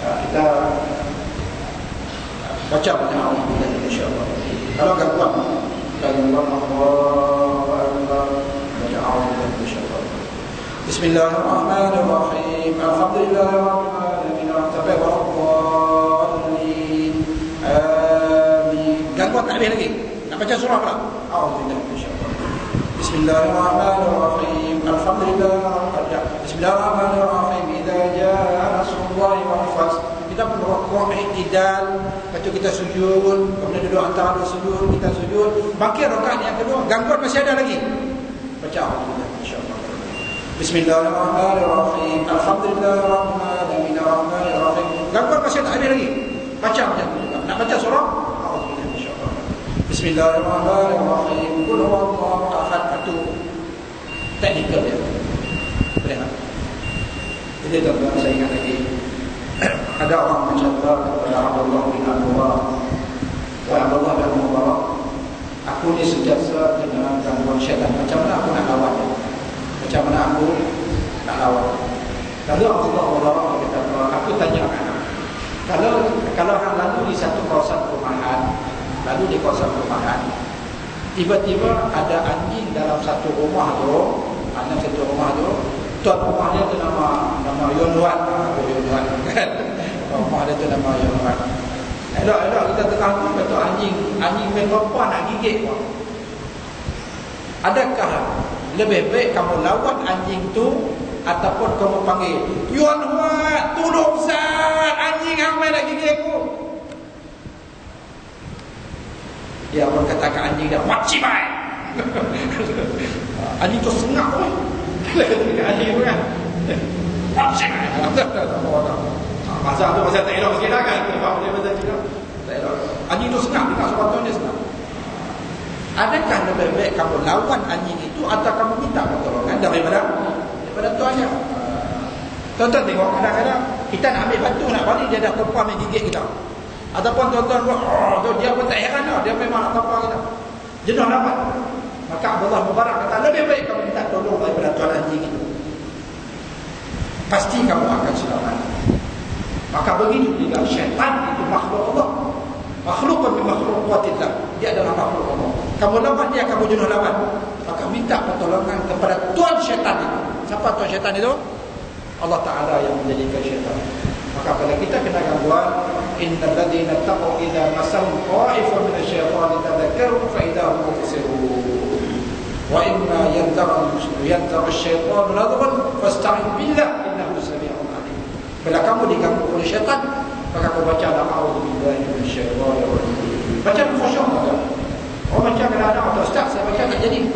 kita baca banyak Allah insya-Allah. Kalau gangguan Allah baca Allah insya-Allah. Bismillahirrahmanirrahim. Alhamdulillahirabbil alamin. Amin. Gangguan tak habis lagi. Nak baca surah pula. A'udzubillahi minasyaitanir rajim. Bismillahirrahmanirrahim. Alhamdulillah. Bismillahirrahmanirrahim. Idza jaa nasrullahi wal fath. Kita berrukuk i'tidal, lepas tu kita sujud, kemudian duduk antara dua sujud, kita sujud. Bangkit rakaat yang kedua, gangguan masih ada lagi. Baca a'udzubillahi minasyaitanir rajim. Bismillahirrahmanirrahim. Alhamdulillahirabbil alamin arrahmanir rahim. Gangguan masih tak habis lagi. Baca macam tu juga. Nak baca surah Bismillahirrahmanirrahim. Qul huwallahu ahad. Itu teknikal dia. Boleh tak? Jadi tuan-tuan saya ingat lagi. Ada orang bercakap kepada Abdullah bin Mubarak. Wahai Abdullah bin Mubarak, aku ni sentiasa kena gangguan syaitan. Macam mana aku nak lawan dia? Macam mana aku nak lawan? Lalu Abdullah bin Mubarak berkata, aku tanyakan. Kalau hang lalu di satu kawasan perumahan, lalu di kawasan perumahan, tiba-tiba ada anjing dalam satu rumah tu, tuan rumah dia tu nama Yonwan, Yonwan kan? Rumah dia tu nama Yonwan. Elok kita tengah tu betul anjing perempuan nak gigit kau. Adakah lebih baik kamu lawan anjing tu ataupun kamu panggil Yonwan, tolong Ustaz, anjing hang nak gigit aku? Dia berkata ke anjing dia, "Macam baik." Anjing tu sengak oi. Anjing tu kan. Macam baik. Masa tu tak elok sikit dah kan. Sebab dia betul juga. Tak elok. Anjing tu sengak, dia tak sepatutnya dia sengak. Adakah lebih baik kamu lawan anjing itu atau kamu minta pertolongan daripada tuannya? Tuan-tuan tengok kadang-kadang kita nak ambil batu nak balik dia dah perempuan yang gigit kita. Ataupun tuan-tuan buat, dia pun tak heran dah. Dia memang nak tampar kita. Jenuh dapat. Maka Abdullah Mubarak kata, lebih baik kamu minta tolong daripada tuan anjing itu. Pasti kamu akan selamat. Maka begitu juga syaitan itu makhluk Allah. Makhluk min makhluqatillah. Dia adalah makhluk Allah. Kamu lawan dia, kamu jenuh lawan. Maka minta pertolongan kepada tuan syaitan itu. Siapa tuan syaitan itu? Allah Ta'ala yang menjadikan syaitan. Maka kalau kita kena gangguan, innal ladzina taqaw idza masahum qa'ifun minasyaitani tadhakkaru fa idza hum mubsirun. Wa imma yanzaghum asy-syaitanu nadhran fasta'in billah innahu samii'un 'aliim. Bila kamu diganggu oleh syaitan, maka kau baca a'udzubillahi minasyaitonir rajim. Baca khusyuk tak? Oh baca kadang-kadang atau ustaz saya baca tak jadi.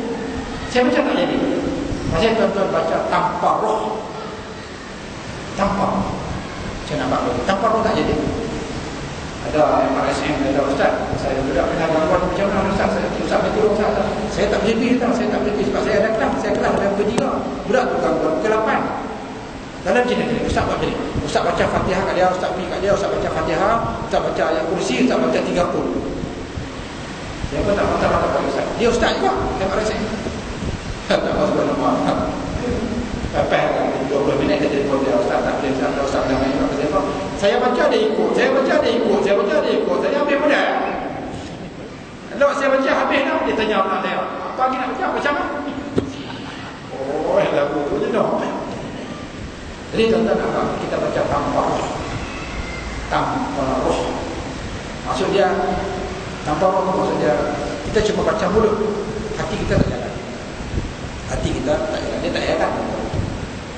Saya baca tak jadi. Masih tuan-tuan baca tanpa roh. Tanpa saya nampak lagi. Tanpa roh tak jadi. Ada MRSM, ada ustaz. Saya juga kena gangguan macam mana ustaz. Ustaz betul ustaz. Saya tak berhenti tau. Saya tak berhenti sebab saya ada kelas. Saya kelas dalam berjiwa. Budak tu gangguan ke-8. Dalam jenis ni ustaz buat jadi. Ustaz baca Fatihah kat dia, ustaz pergi kat dia, ustaz baca Fatihah, ustaz baca baca ayat kursi, tak baca 30. Dia pun tak baca pada Ustaz. Dia Ustaz juga, saya pada saya. Tak masuk nama. Lepas 20 minit dia telefon dia, Ustaz tak boleh, Ustaz dah main apa dia. Saya baca dia ikut, saya baca dia ikut, saya baca dia ikut. Saya ambil pada. Kalau saya baca habis dah, dia tanya pula saya. Apa lagi nak baca? Macam mana? Oh, lagu tu je dah. Jadi tuan-tuan apa? Kita baca tanpa roh. Tanpa roh. Maksud dia tanpa roh, maksud dia kita cuma baca mulut, hati kita tak jalan. Hati kita tak jalan, dia tak jalan.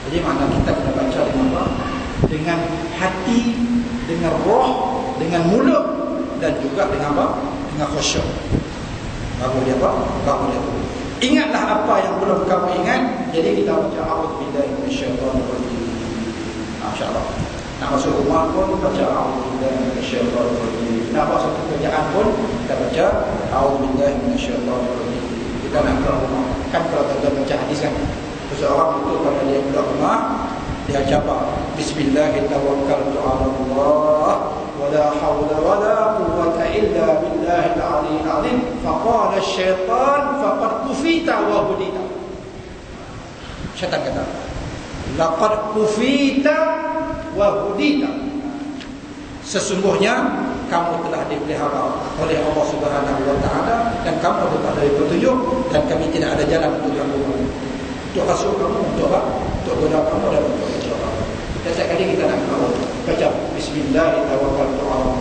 Jadi makna kita kena baca dengan apa? Dengan hati, dengan roh, dengan mulut, dan juga dengan apa? Dengan khusyuk. Baru dia apa? Baru dia apa? Ingatlah apa yang belum kamu ingat. Jadi kita baca a'udzubillahi minasyaitonir rajim. Masya-Allah. Nak masuk rumah pun baca a'udzubillahi minasyaitonir rajim. Nak masuk kerjaan pun kita baca a'udzubillahi minasyaitonir rajim. Kita nak ke rumah. Kan kalau kita baca hadis kan, seseorang itu kalau dia keluar rumah, dia jawab bismillahirrahmanirrahim, 'ala ولا حول ولا قوة إلا بالله العلي العظيم فقال الشيطان فقد كفيت وهديت. Syaitan kata, laqad kufita wa hudita. Sesungguhnya kamu telah dipelihara oleh Allah Subhanahu wa taala dan kamu telah diberi petunjuk dan kami tidak ada jalan untuk kamu. Untuk rasul kamu, untuk apa? Untuk guna kamu dan untuk mencoba. Setiap kali kita nak tahu, baca bismillahirrahmanirrahim,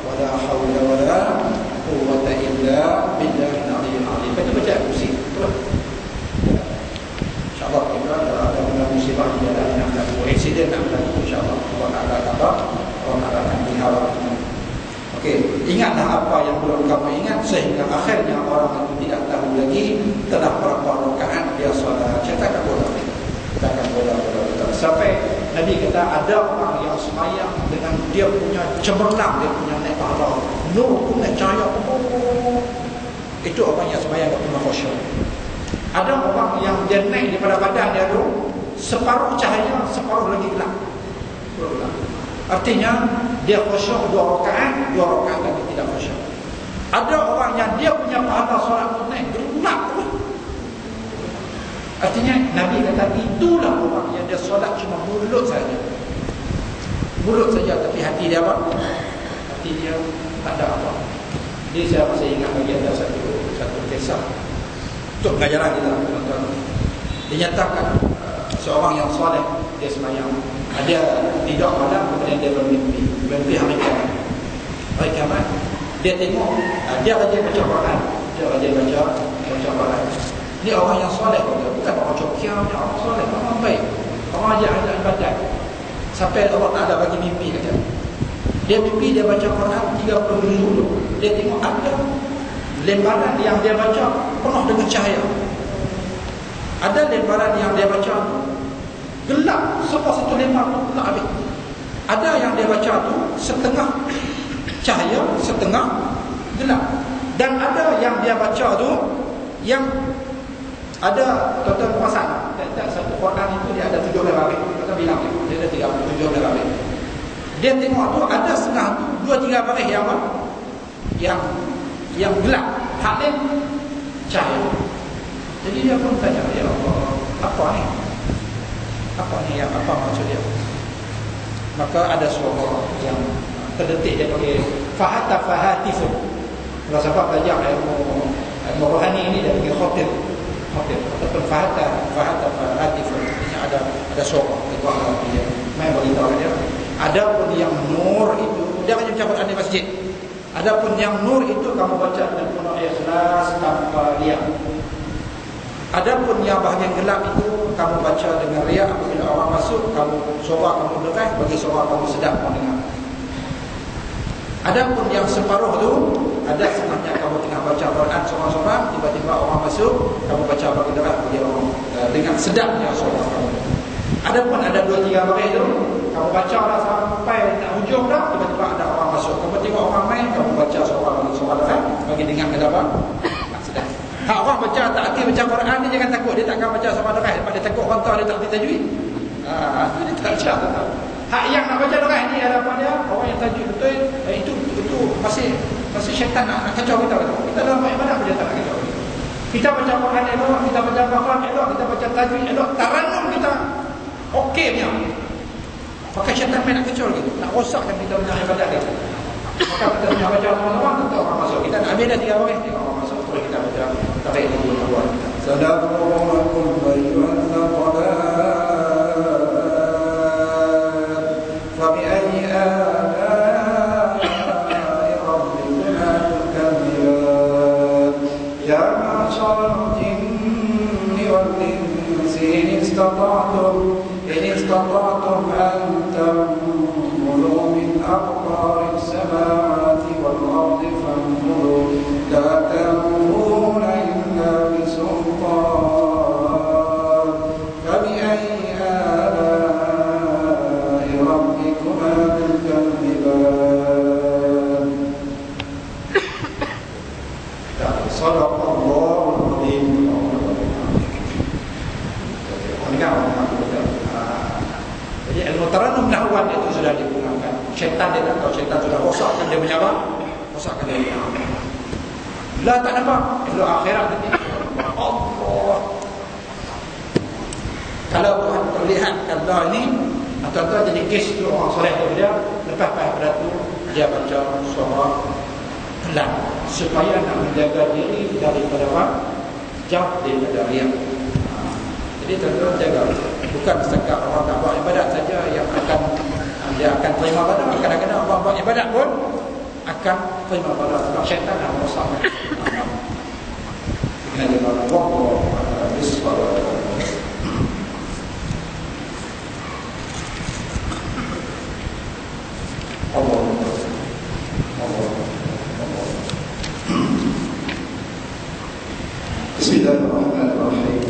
wala haula wala quwwata illa billahil aliyyil azim. Baca kursi. InsyaAllah kita ada musibah di dalam yang berlaku, insiden yang berlaku, insyaAllah Allah Ta'ala kata, Allah Ta'ala akan pelihara. Okey, ingatlah apa yang belum kamu ingat sehingga akhirnya orang itu tidak tahu lagi telah berapa rakaat dia solat. Saya tak boleh. Kita akan bola. Sampai Nabi kata ada orang yang semayang dengan dia punya cemerlang, dia punya naik pahala, nur pun naik cahaya. Itu orang yang semayang tak punya khusyuk. Ada orang yang dia naik daripada badan dia tu, separuh cahaya, separuh lagi gelap. Artinya dia khusyuk 2 rakaat lagi tidak khusyuk. Ada orang yang dia punya pahala solat tu naik gelap tu. Artinya Nabi kata itulah orang yang dia solat cuma mulut saja. Mulut saja, tapi hati dia apa? Hati dia tak ada apa. Jadi saya masih ingat lagi ada satu kisah untuk pengajaran kita, tuan-tuan. Dinyatakan seorang yang soleh, dia semayang, ada tidur malam, kemudian dia bermimpi hari kiamat. Hari kiamat, dia tengok, dia rajin baca Quran, baca Quran. Ini orang yang soleh, bukan orang cokiam, orang soleh, orang baik, orang ajar ibadat. Sampai Allah Ta'ala bagi mimpi kata. Dia mimpi dia baca Quran 30 juz. Dia tengok ada lembaran yang dia baca penuh dengan cahaya. Ada lembaran yang dia baca gelap, semua satu lembar tu gelap habis. Ada yang dia baca tu setengah cahaya, setengah gelap. Dan ada yang dia baca tu yang ada tuan-tuan puasan. Satu Quran itu dia ada 7 lembar. Kita bilang dia ada 37 lembar. Dia tengok tu ada setengah tu 2-3 baris yang apa? Yang gelap, hak lain cahaya. Jadi dia pun tanya, ya Allah, apa ni? Apa maksud dia? Maka ada suara yang terdetik, dia panggil fahatifun. Kalau siapa belajar ilmu rohani ini, dia panggil khatib ataupun fahatifun. Ini ada suara itu Allah dia main beritahu dia. Ada pun yang nur itu dia macam Quran di masjid. Adapun yang nur itu kamu baca dengan penuh ikhlas tanpa riak. Adapun yang bahagian gelap itu kamu baca dengan riak. Apabila orang masuk, suara kamu dengar, bagi suara kamu sedap mendengar. Adapun yang separuh tu, ada setengahnya kamu tengah baca Quran seorang-seorang, tiba-tiba orang masuk, kamu baca bagi dengar, bagi orang dengan sedapnya suara kamu. Adapun ada 2-3 baris tu, kamu baca dah sampai nak hujung dah, tiba-tiba ada orang masuk. Kamu tengok orang main, kamu baca suara dengar, bagi dengar ke apa? Sedap. Hak orang baca tak aktif baca Quran, dia jangan takut, dia tak akan baca suara dengar, sebab dia takut orang tahu dia tak aktif tajwid. Itu dia tak baca. Hak yang nak baca doa ini adalah pada orang yang tajwid betul. Itu masih syaitan nak kacau kita. Kita dalam ibadah saja tak nak kacau kita. Kita baca Quran elok, kita baca Baqarah elok, kita baca tajwid elok, tarannum kita okey punya. Maka syaitan main nak kacau gitu, nak rosakkan kita punya ibadah kita. Maka kita punya baca orang tentu orang masuk. Kita nak ambil dah 3 orang ni orang masuk terus kita baca tarik dulu buat. Sadaqallahu ayyuhan thaqalan fa bi ayyi ala'i rabbikuma tukazziban ya ma'syaral jinni wal insi in istata'tum an tanfudhu min aqtaris samawati wal ardi fanfudhu la tanfudhuna illa bisultan fabi'ayyi ala'i rabbikuma tukazziban. Sadaqallahul azim. Jadi ilmu tarannum nahwan itu sudah digunakan. Syaitan dia tak tahu, syaitan sudah rosakkan dia punya apa? Rosakkan dia punya amal. Bila tak nampak, elok akhirat nanti. Allah. Kalau Tuhan perlihatkan doa ini, tuan-tuan jadi kes tu orang soleh tu dia, lepas pada tu dia baca surah pelan supaya nak menjaga diri daripada apa? Jauh daripada riak. Jadi tuan-tuan jaga, bukan setakat orang tak buat ibadat saja yang dia akan terima pada. Kadang-kadang orang buat ibadat pun akan terima pada, sebab syaitan dah merosak. Kena jaga Allah bismillah. Bismillahirrahmanirrahim.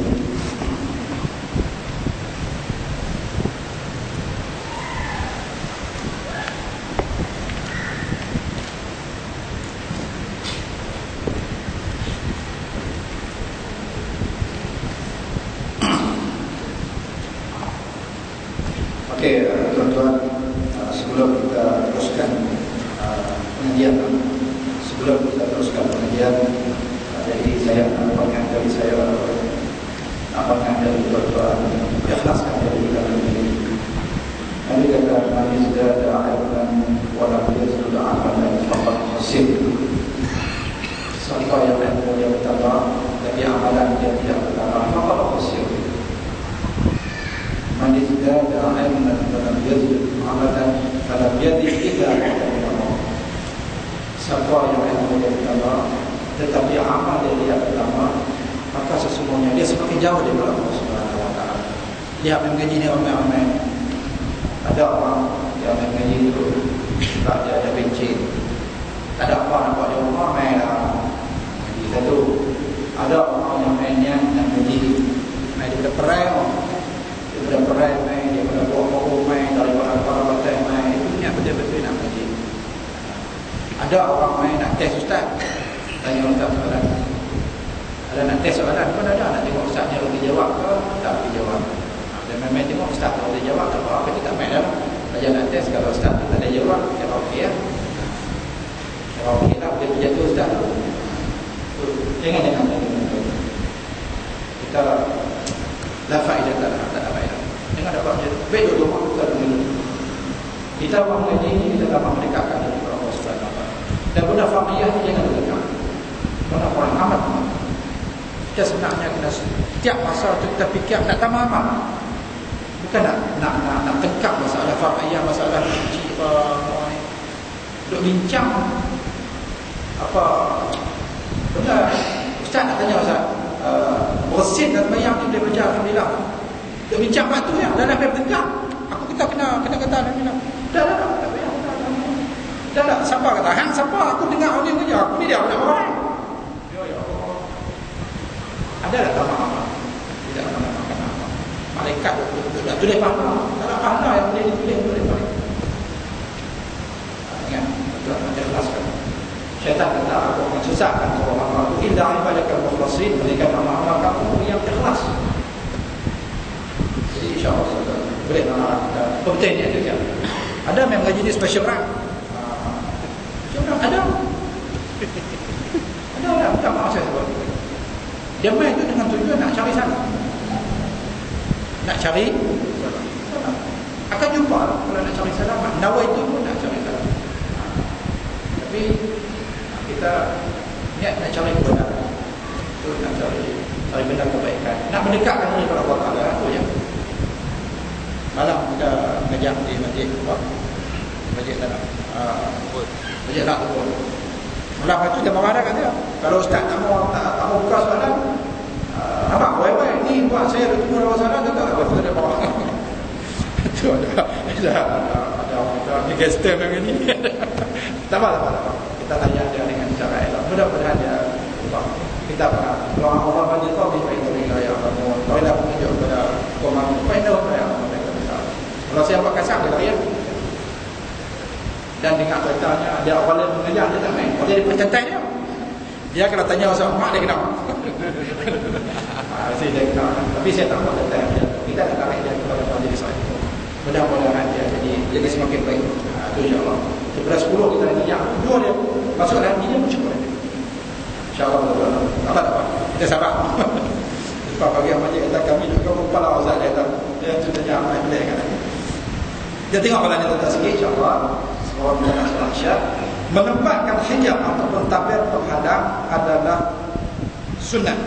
Okey, tuan-tuan, sebelum kita teruskan pengajian, jadi saya apakah dari saya apakah dari tuan-tuan ikhlaskan dari dalam diri. Nabi kata man izdada ilman wa lam yazid amalan faqad khasir. Siapa yang ilmu dia bertambah tapi amalan dia tidak bertambah, maka khasir. Man izdada ilman wa lam yazid amalan falam yadid illa Allah. Siapa yang ilmu dia bertambah tetapi amal dia tidak bertambah, maka sesungguhnya dia semakin jauh daripada Allah Subhanahu Wa Taala. Lihat mengaji ni ramai-ramai. Ada orang yang mengaji itu sebab dia ada benci. Tak ada apa nak buat di rumah, main lah. Jadi satu. Ada orang yang mainnya nak mengaji, main daripada perai, main daripada buah-buah main, daripada para-para main. Itu niat betul-betul nak mengaji. Ada orang main nak test ustaz. Tanya ustaz soalan. Ada nak test soalan pun ada, nak tengok ustaznya boleh jawab ke tak boleh jawab. Dan memang tengok ustaz tak boleh jawab, tak apa, kita tak main dah. Belajar nak test, kalau ustaz tu tak ada jawab, kita okey ya. Kalau okey lah, boleh berjatuh ustaz tu. Jangan kita la faedah tak ada faedah. Jangan dapat macam tu. Baik duduk rumah kita dulu. Kita orang ini kita dapat mendekatkan diri kepada Allah Subhanahu Wa Taala. Dan benda faqih ni jangan lupakan. Benda orang amat. Kita sebenarnya kena setiap masa kita fikir nak tambah amal. Bukan nak tengkap masalah faqih, masalah suci apa. Duk bincang apa benda. Ustaz nak tanya ustaz, bersin dan bayang ni boleh baca alhamdulillah. Duk bincang waktu ya, dah sampai tengkap. Kita kena kata alhamdulillah. Dah tak payah. Dah siapa kata hang siapa aku dengar audio je, aku ni dia nak orang. Ya Allah. Ada tak tamam? Tidak ada makan apa. Malaikat dah tulis pahala. Tak pahala yang boleh ditulis oleh malaikat. Ingat, betul ada jelaskan. Syaitan kata aku akan susahkan orang-orang itu illa ibadakal mukhlasin, berikan amal-amal kamu yang ikhlas. Jadi insya-Allah boleh nak penting ni ada. Ada yang mengaji di special rank. Ada. Ada, tak maaf saya sebut. Dia main itu dengan tujuan nak cari sana. Nak cari salam. Akan jumpa kalau nak cari salam. Nawa itu pun nak cari salam. Tapi kita niat nak cari kebenaran. Itu nak cari benda kebaikan. Nak mendekatkan diri kepada Allah Taala, itu je. Malam kita mengajar di masjid apa? Masjid dalam. Masjid nak tu. Malam itu dia marah kat dia. Kalau ustaz tak mau buka soalan, nampak wei ni buat saya bertemu dengan Rasulullah tak apa tu dia bawa. Itu ada di gestem yang ini. Tak apa. Kita tanya dia dengan cara elok. Mudah-mudahan dia kita kalau Allah bagi tahu di baik ya Allah. Kalau dah tunjuk kepada komando, pada ya kalau saya buat kasar dia ya. Dan dengan katanya dia awalnya mengajar dia tak main. Dia dipercantai dia. Dia kalau tanya Ustaz Mak dia kenal. Saya dia kenal. Tapi saya tak mau tanya dia. Kita nak tarik dia kepada majlis saya. Mudah-mudahan dia jadi semakin baik. Itu insya-Allah. Daripada 10 kita nanti yang 2 dia masuk dalam dia mencukup. Insya-Allah apa. Kita sabar. Sebab bagi majlis kita kami juga kepala Ustaz dia tahu. Dia sudah jangan main kan. Dia tengok kalau dia tak sikit insya-Allah. Orang Malaysia menempatkan hijab ataupun tabir penghadang adalah sunnah.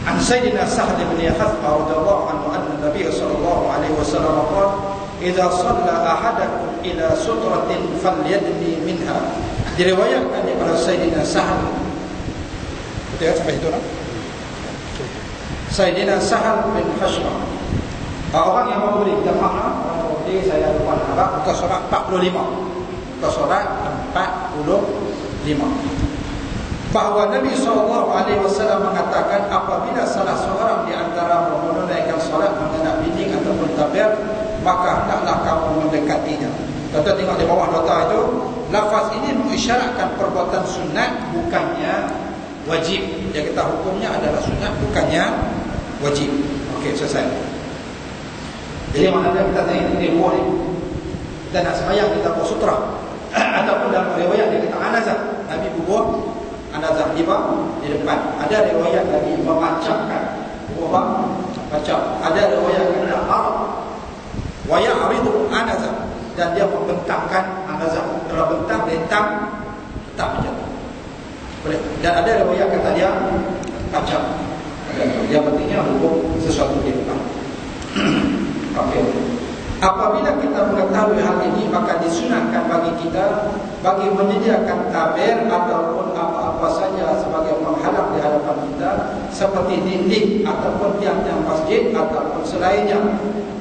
An Sayyidina Sa'd bin Yahath radhiyallahu anhu anna Nabi sallallahu alaihi wasallam qala idza shalla ahadukum ila sutratin falyadni minha. Diriwayatkan daripada Sayyidina Sa'd. Betul ya sampai situ lah. Sayyidina Sa'd bin Hashma. Orang yang mau beri kita makna, orang mau beri saya lupa nama, muka surat 45. Surat 45 bahawa Nabi SAW mengatakan apabila salah seorang di antara menunaikan solat menghadap dinding ataupun tabir, maka hendaklah kamu mendekatinya. Tuan-tuan tengok di bawah nota itu, lafaz ini mengisyaratkan perbuatan sunat bukannya wajib. Yang kita hukumnya adalah sunat bukannya wajib. Okey, selesai. Jadi maknanya kita tengok ini boleh. Kita nak sembahyang kita bawa sutra. Ataupun dalam riwayat dia kata anazah, Nabi bubuh anazah di depan. Ada riwayat lagi memacamkan bubuh macam. Ada riwayat kata arab wa ya'ridu anazah, dan dia membentangkan anazah. Kalau bentang lentang tak macam boleh. Dan ada riwayat kata dia macam. Yang pentingnya bubuh sesuatu di depan. Okey. Apabila kita mengetahui hal ini, maka disunahkan bagi kita bagi menyediakan tabir ataupun apa-apa saja sebagai penghalang di hadapan kita, seperti dinding ataupun tiang-tiang masjid ataupun selainnya.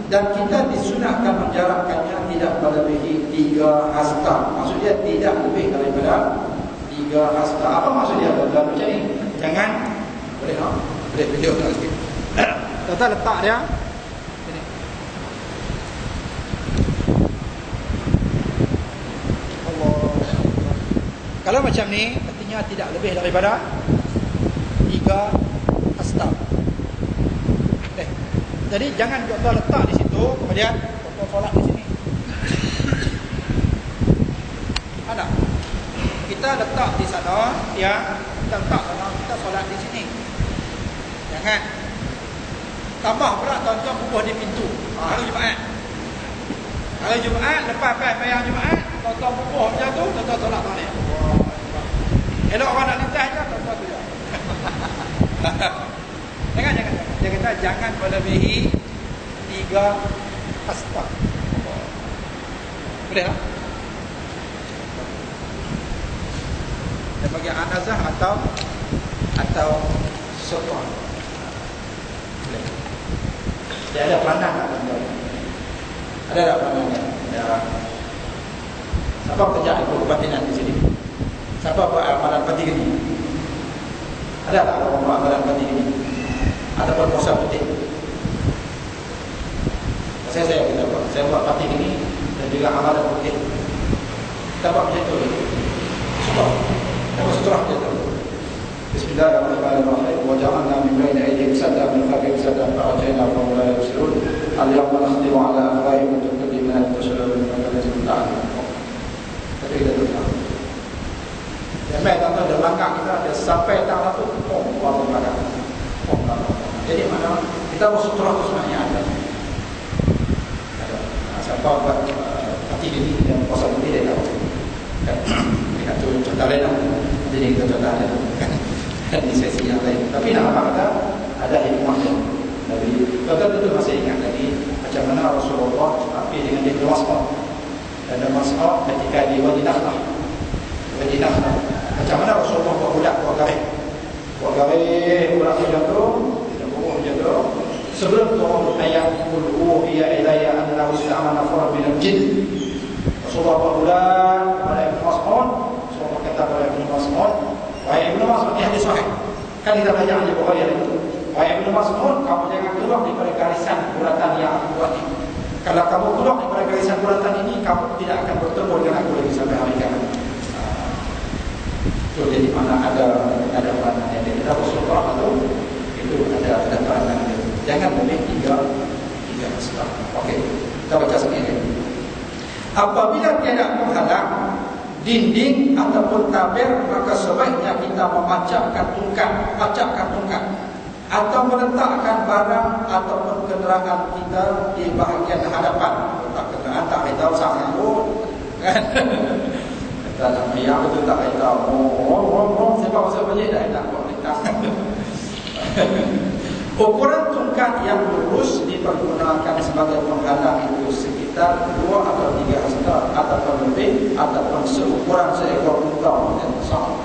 Dan kita disunahkan menjarakkannya tidak melebihi 3 hasta. Maksudnya tidak lebih daripada 3 hasta. Apa maksudnya dalam macam ni? Jangan boleh tak? Boleh video tak sikit. Kita letak dia. Kalau macam ni, artinya tidak lebih daripada 3 hasta. Jadi jangan contoh letak di situ, kemudian contoh solat di sini. Ada. Kita letak di sana, ya, kita letak sana, kita solat di sini. Jangan. Tambah pula tuan-tuan bubuh di pintu. Hari Jumaat. Hari Jumaat, lepas bayang Jumaat, tuan-tuan bubuh macam tu, tuan-tuan solat balik. Elok orang nak lintas je, tuan-tuan tu je. Jangan. Dia kata jangan melebihi 3 hasta. Boleh tak? Dia bagi anazah atau sutra. Boleh. Dia ada peranan tak? Ada tak peranannya? Ya. Siapa kerja ikut kebatinan di sini? Siapa buat amalan pati geni? Ada tak orang buat amalan pati geni? Ataupun puasa putih? Saya kita buat. Saya buat pati geni dan juga amalan putih. Kita buat macam itu. Sebab kita bersuturah macam itu. Bismillahirrahmanirrahim. Wa ja'alna min bayni aydihim saddan min khalfihim saddan fa'ajayna fahum la yubsirun. Al-yawma nakhtimu ala afwahihim wa tukallimuna dengan Rasulullah SAW. Tapi kita tetap. Sampai tuan-tuan dia langkah kita, dia sampai tak satu, buat belakang. Jadi mana kita harus terus sebenarnya ada. Siapa buat hati diri yang kuasa lebih dia tahu. Kan tu contoh lain lah. Jadi kita contoh lain di sesi yang lain. Tapi nak apa kata ada hikmahnya. Jadi tuan-tuan itu masih ingat lagi macam mana Rasulullah tapi dengan dia Mas'ud. Dan Mas'ud ketika di Wadi Nakhlah. Macam mana Rasulullah buat garis buat jatuh sebelum turun ayat qul uhiya ilayya annahu ista'mana farad min al-jinn. Rasulullah buat kepada Ibnu Mas'ud. Rasulullah kata kepada Ibnu Mas'ud, wahai Ibnu Mas'ud, ini hadis sahih. Kan kita belajar di Bukhari itu. Wahai Ibnu Mas'ud, kamu jangan keluar daripada garisan bulatan yang aku buat ini. Kalau kamu keluar daripada garisan bulatan ini, kamu tidak akan bertemu dengan aku lagi sampai hari kiamat. So, jadi mana ada peranan yang tidak Rasulullah itu ada peranan itu. Jangan lebih tiga sebab. Okey, kita baca sekali. Apabila tiada penghalang dinding ataupun tabir, maka sebaiknya kita memacakkan tungkat atau meletakkan barang ataupun kenderaan kita di bahagian hadapan. Letak kenderaan tak tahu sangat pun kan. Dalam yang itu tak tahu. Siapa masuk masjid dah tak buat letak. Ukuran tungkat yang lurus dipergunakan sebagai penghalang itu sekitar 2 atau 3 hasta ataupun lebih ataupun seukuran seekor unta yang besar.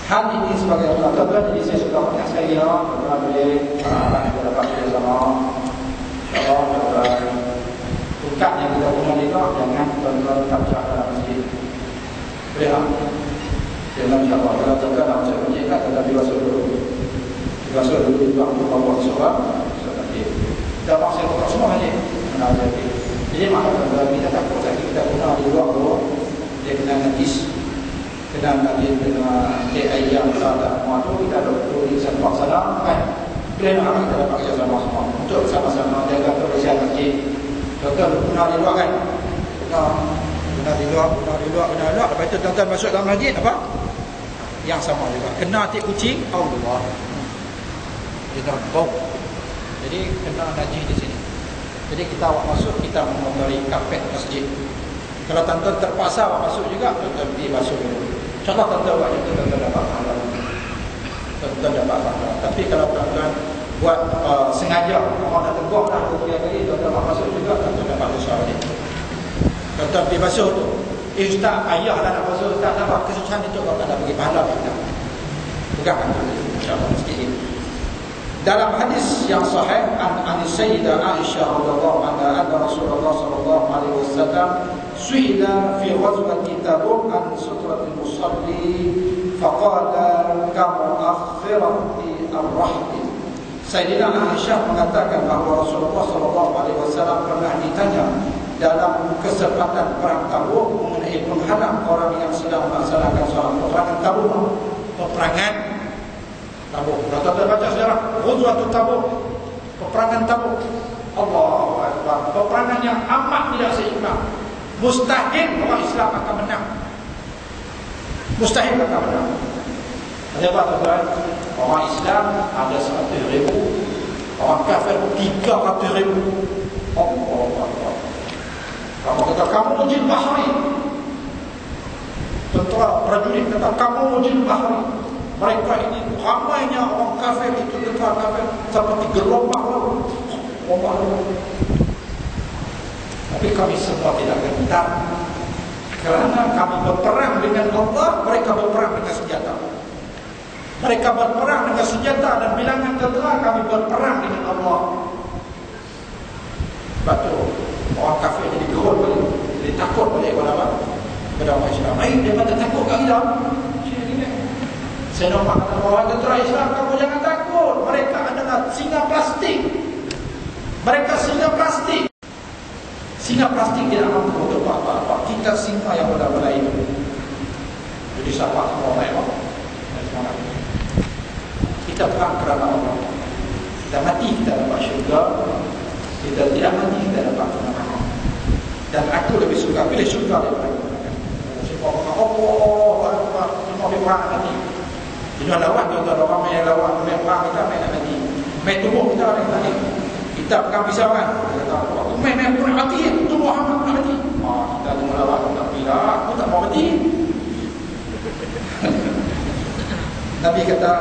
Hal ini sebagai tuan-tuan, jadi saya sudah banyak sekali tuan-tuan boleh kita dapat bersama. InsyaAllah tungkat yang kita guna juga jangan tuan-tuan tak dalam masjid. Boleh tak? Jangan insyaAllah. Kalau tak dalam masjid kan tetapi basuh dulu. Basuh dulu juga untuk bawa surat. Kita paksa buka semua ni. Jadi maka tuan-tuan kita takut lagi kita guna di luar tu dia kena najis. Kena najis kena ayam tak semua tu kita ada perlu di satu sana kan. Bila nak kita dapat kerja sama-sama untuk sama-sama jaga kebersihan masjid. Tuan-tuan guna di luar kan. Guna di luar. Lepas itu tuan-tuan masuk dalam masjid apa? Yang sama juga. Kena hati kucing Allah. Dia terbau. Jadi kena najis di sini. Jadi kita awak masuk kita mengotori kapet masjid. Kalau tuan-tuan terpaksa awak masuk juga tuan-tuan pergi basuh dulu. Contoh tuan-tuan buat itu tuan-tuan dapat pahala. Tuan-tuan dapat pahala. Tapi kalau tuan-tuan buat sengaja orang nak tegur dah 2-3 kali tuan-tuan masuk juga tuan-tuan dapat dosa balik. Tuan-tuan pergi basuh tu. Ustaz ayah dah nak basuh ustaz dapat kesusahan itu kalau tak pergi pahala kita. Pegang tu insya-Allah sikit ini. Dalam hadis yang sahih an Sayyidah Aisyah radhiyallahu anha anna Rasulullah sallallahu alaihi wasallam su'ila fi ghazwati Tabuk an sutratil musalli faqala kam akhirati ar-rahd. Sayyidah Aisyah mengatakan bahawa Rasulullah sallallahu alaihi wasallam pernah ditanya dalam kesempatan perang Tabuk mengenai penghalang orang yang sedang melaksanakan solat peperangan Tabuk. Tabuk. Kalau kita baca sejarah Ghazwatul Tabuk, peperangan Tabuk. Allahu Akbar. Peperangan yang amat tidak seimbang. Mustahil orang Islam akan menang. Mustahil akan menang. Kenapa tuan-tuan? Orang Islam ada 100,000, orang kafir 300,000. Allahu Akbar. Kamu kata kamu ujil bahari. Tentera prajurit kata kamu ujil bahari. Mereka ini ramainya orang kafir itu tentera kafir seperti gelombang laut. Tapi kami semua tidak gentar kerana kami berperang dengan Allah, mereka berperang dengan senjata. Mereka berperang dengan senjata dan bilangan tentera, kami berperang dengan Allah. Sebab tu orang kafir jadi gerut balik, jadi takut balik kepada orang Islam. Dia kata takut ke kita? Saya nampak kata orang tentera Islam, kamu jangan takut. Mereka adalah singa plastik. Mereka singa plastik. Singa plastik tidak mampu untuk apa-apa. Kita singa yang benar-benar itu. Jadi sahabat semua baik. Kita perang kerana Allah. Kita mati kita dapat syurga. Kita tidak mati kita dapat neraka. Dan aku lebih suka pilih syurga daripada neraka. Sebab Allah semua perang nanti. Ini lawan tuan-tuan, orang main lawan, main perang kita main nanti. Main tubuh kita nanti. Kita pegang pisau kan. Waktu main pun mati, tubuh Muhammad pun mati. Kita tengok lawan, tapi lah aku tak mau mati. Nabi kata,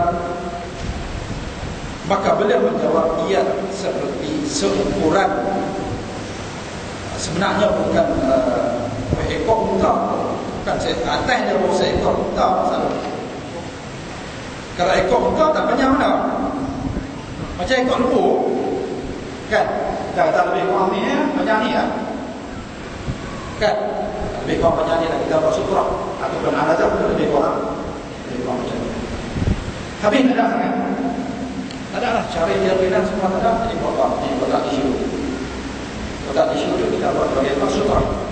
maka beliau menjawab, ia seperti seukuran, sebenarnya bukan ekor unta, bukan atasnya seekor unta masalah. Kalau ekor unta tak banyak mana, macam ekor lembu kan, dah lebih kurang ni ya, macam ni ya kan, lebih kurang macam ni lah kita bersyukur, ataupun al-azab lebih kurang macam ni. Tapi tak ada sangat, tak ada lah cara jaminan semua tak ada. Jadi buat isu, buat isu tu kita buat sebagai bersyukur.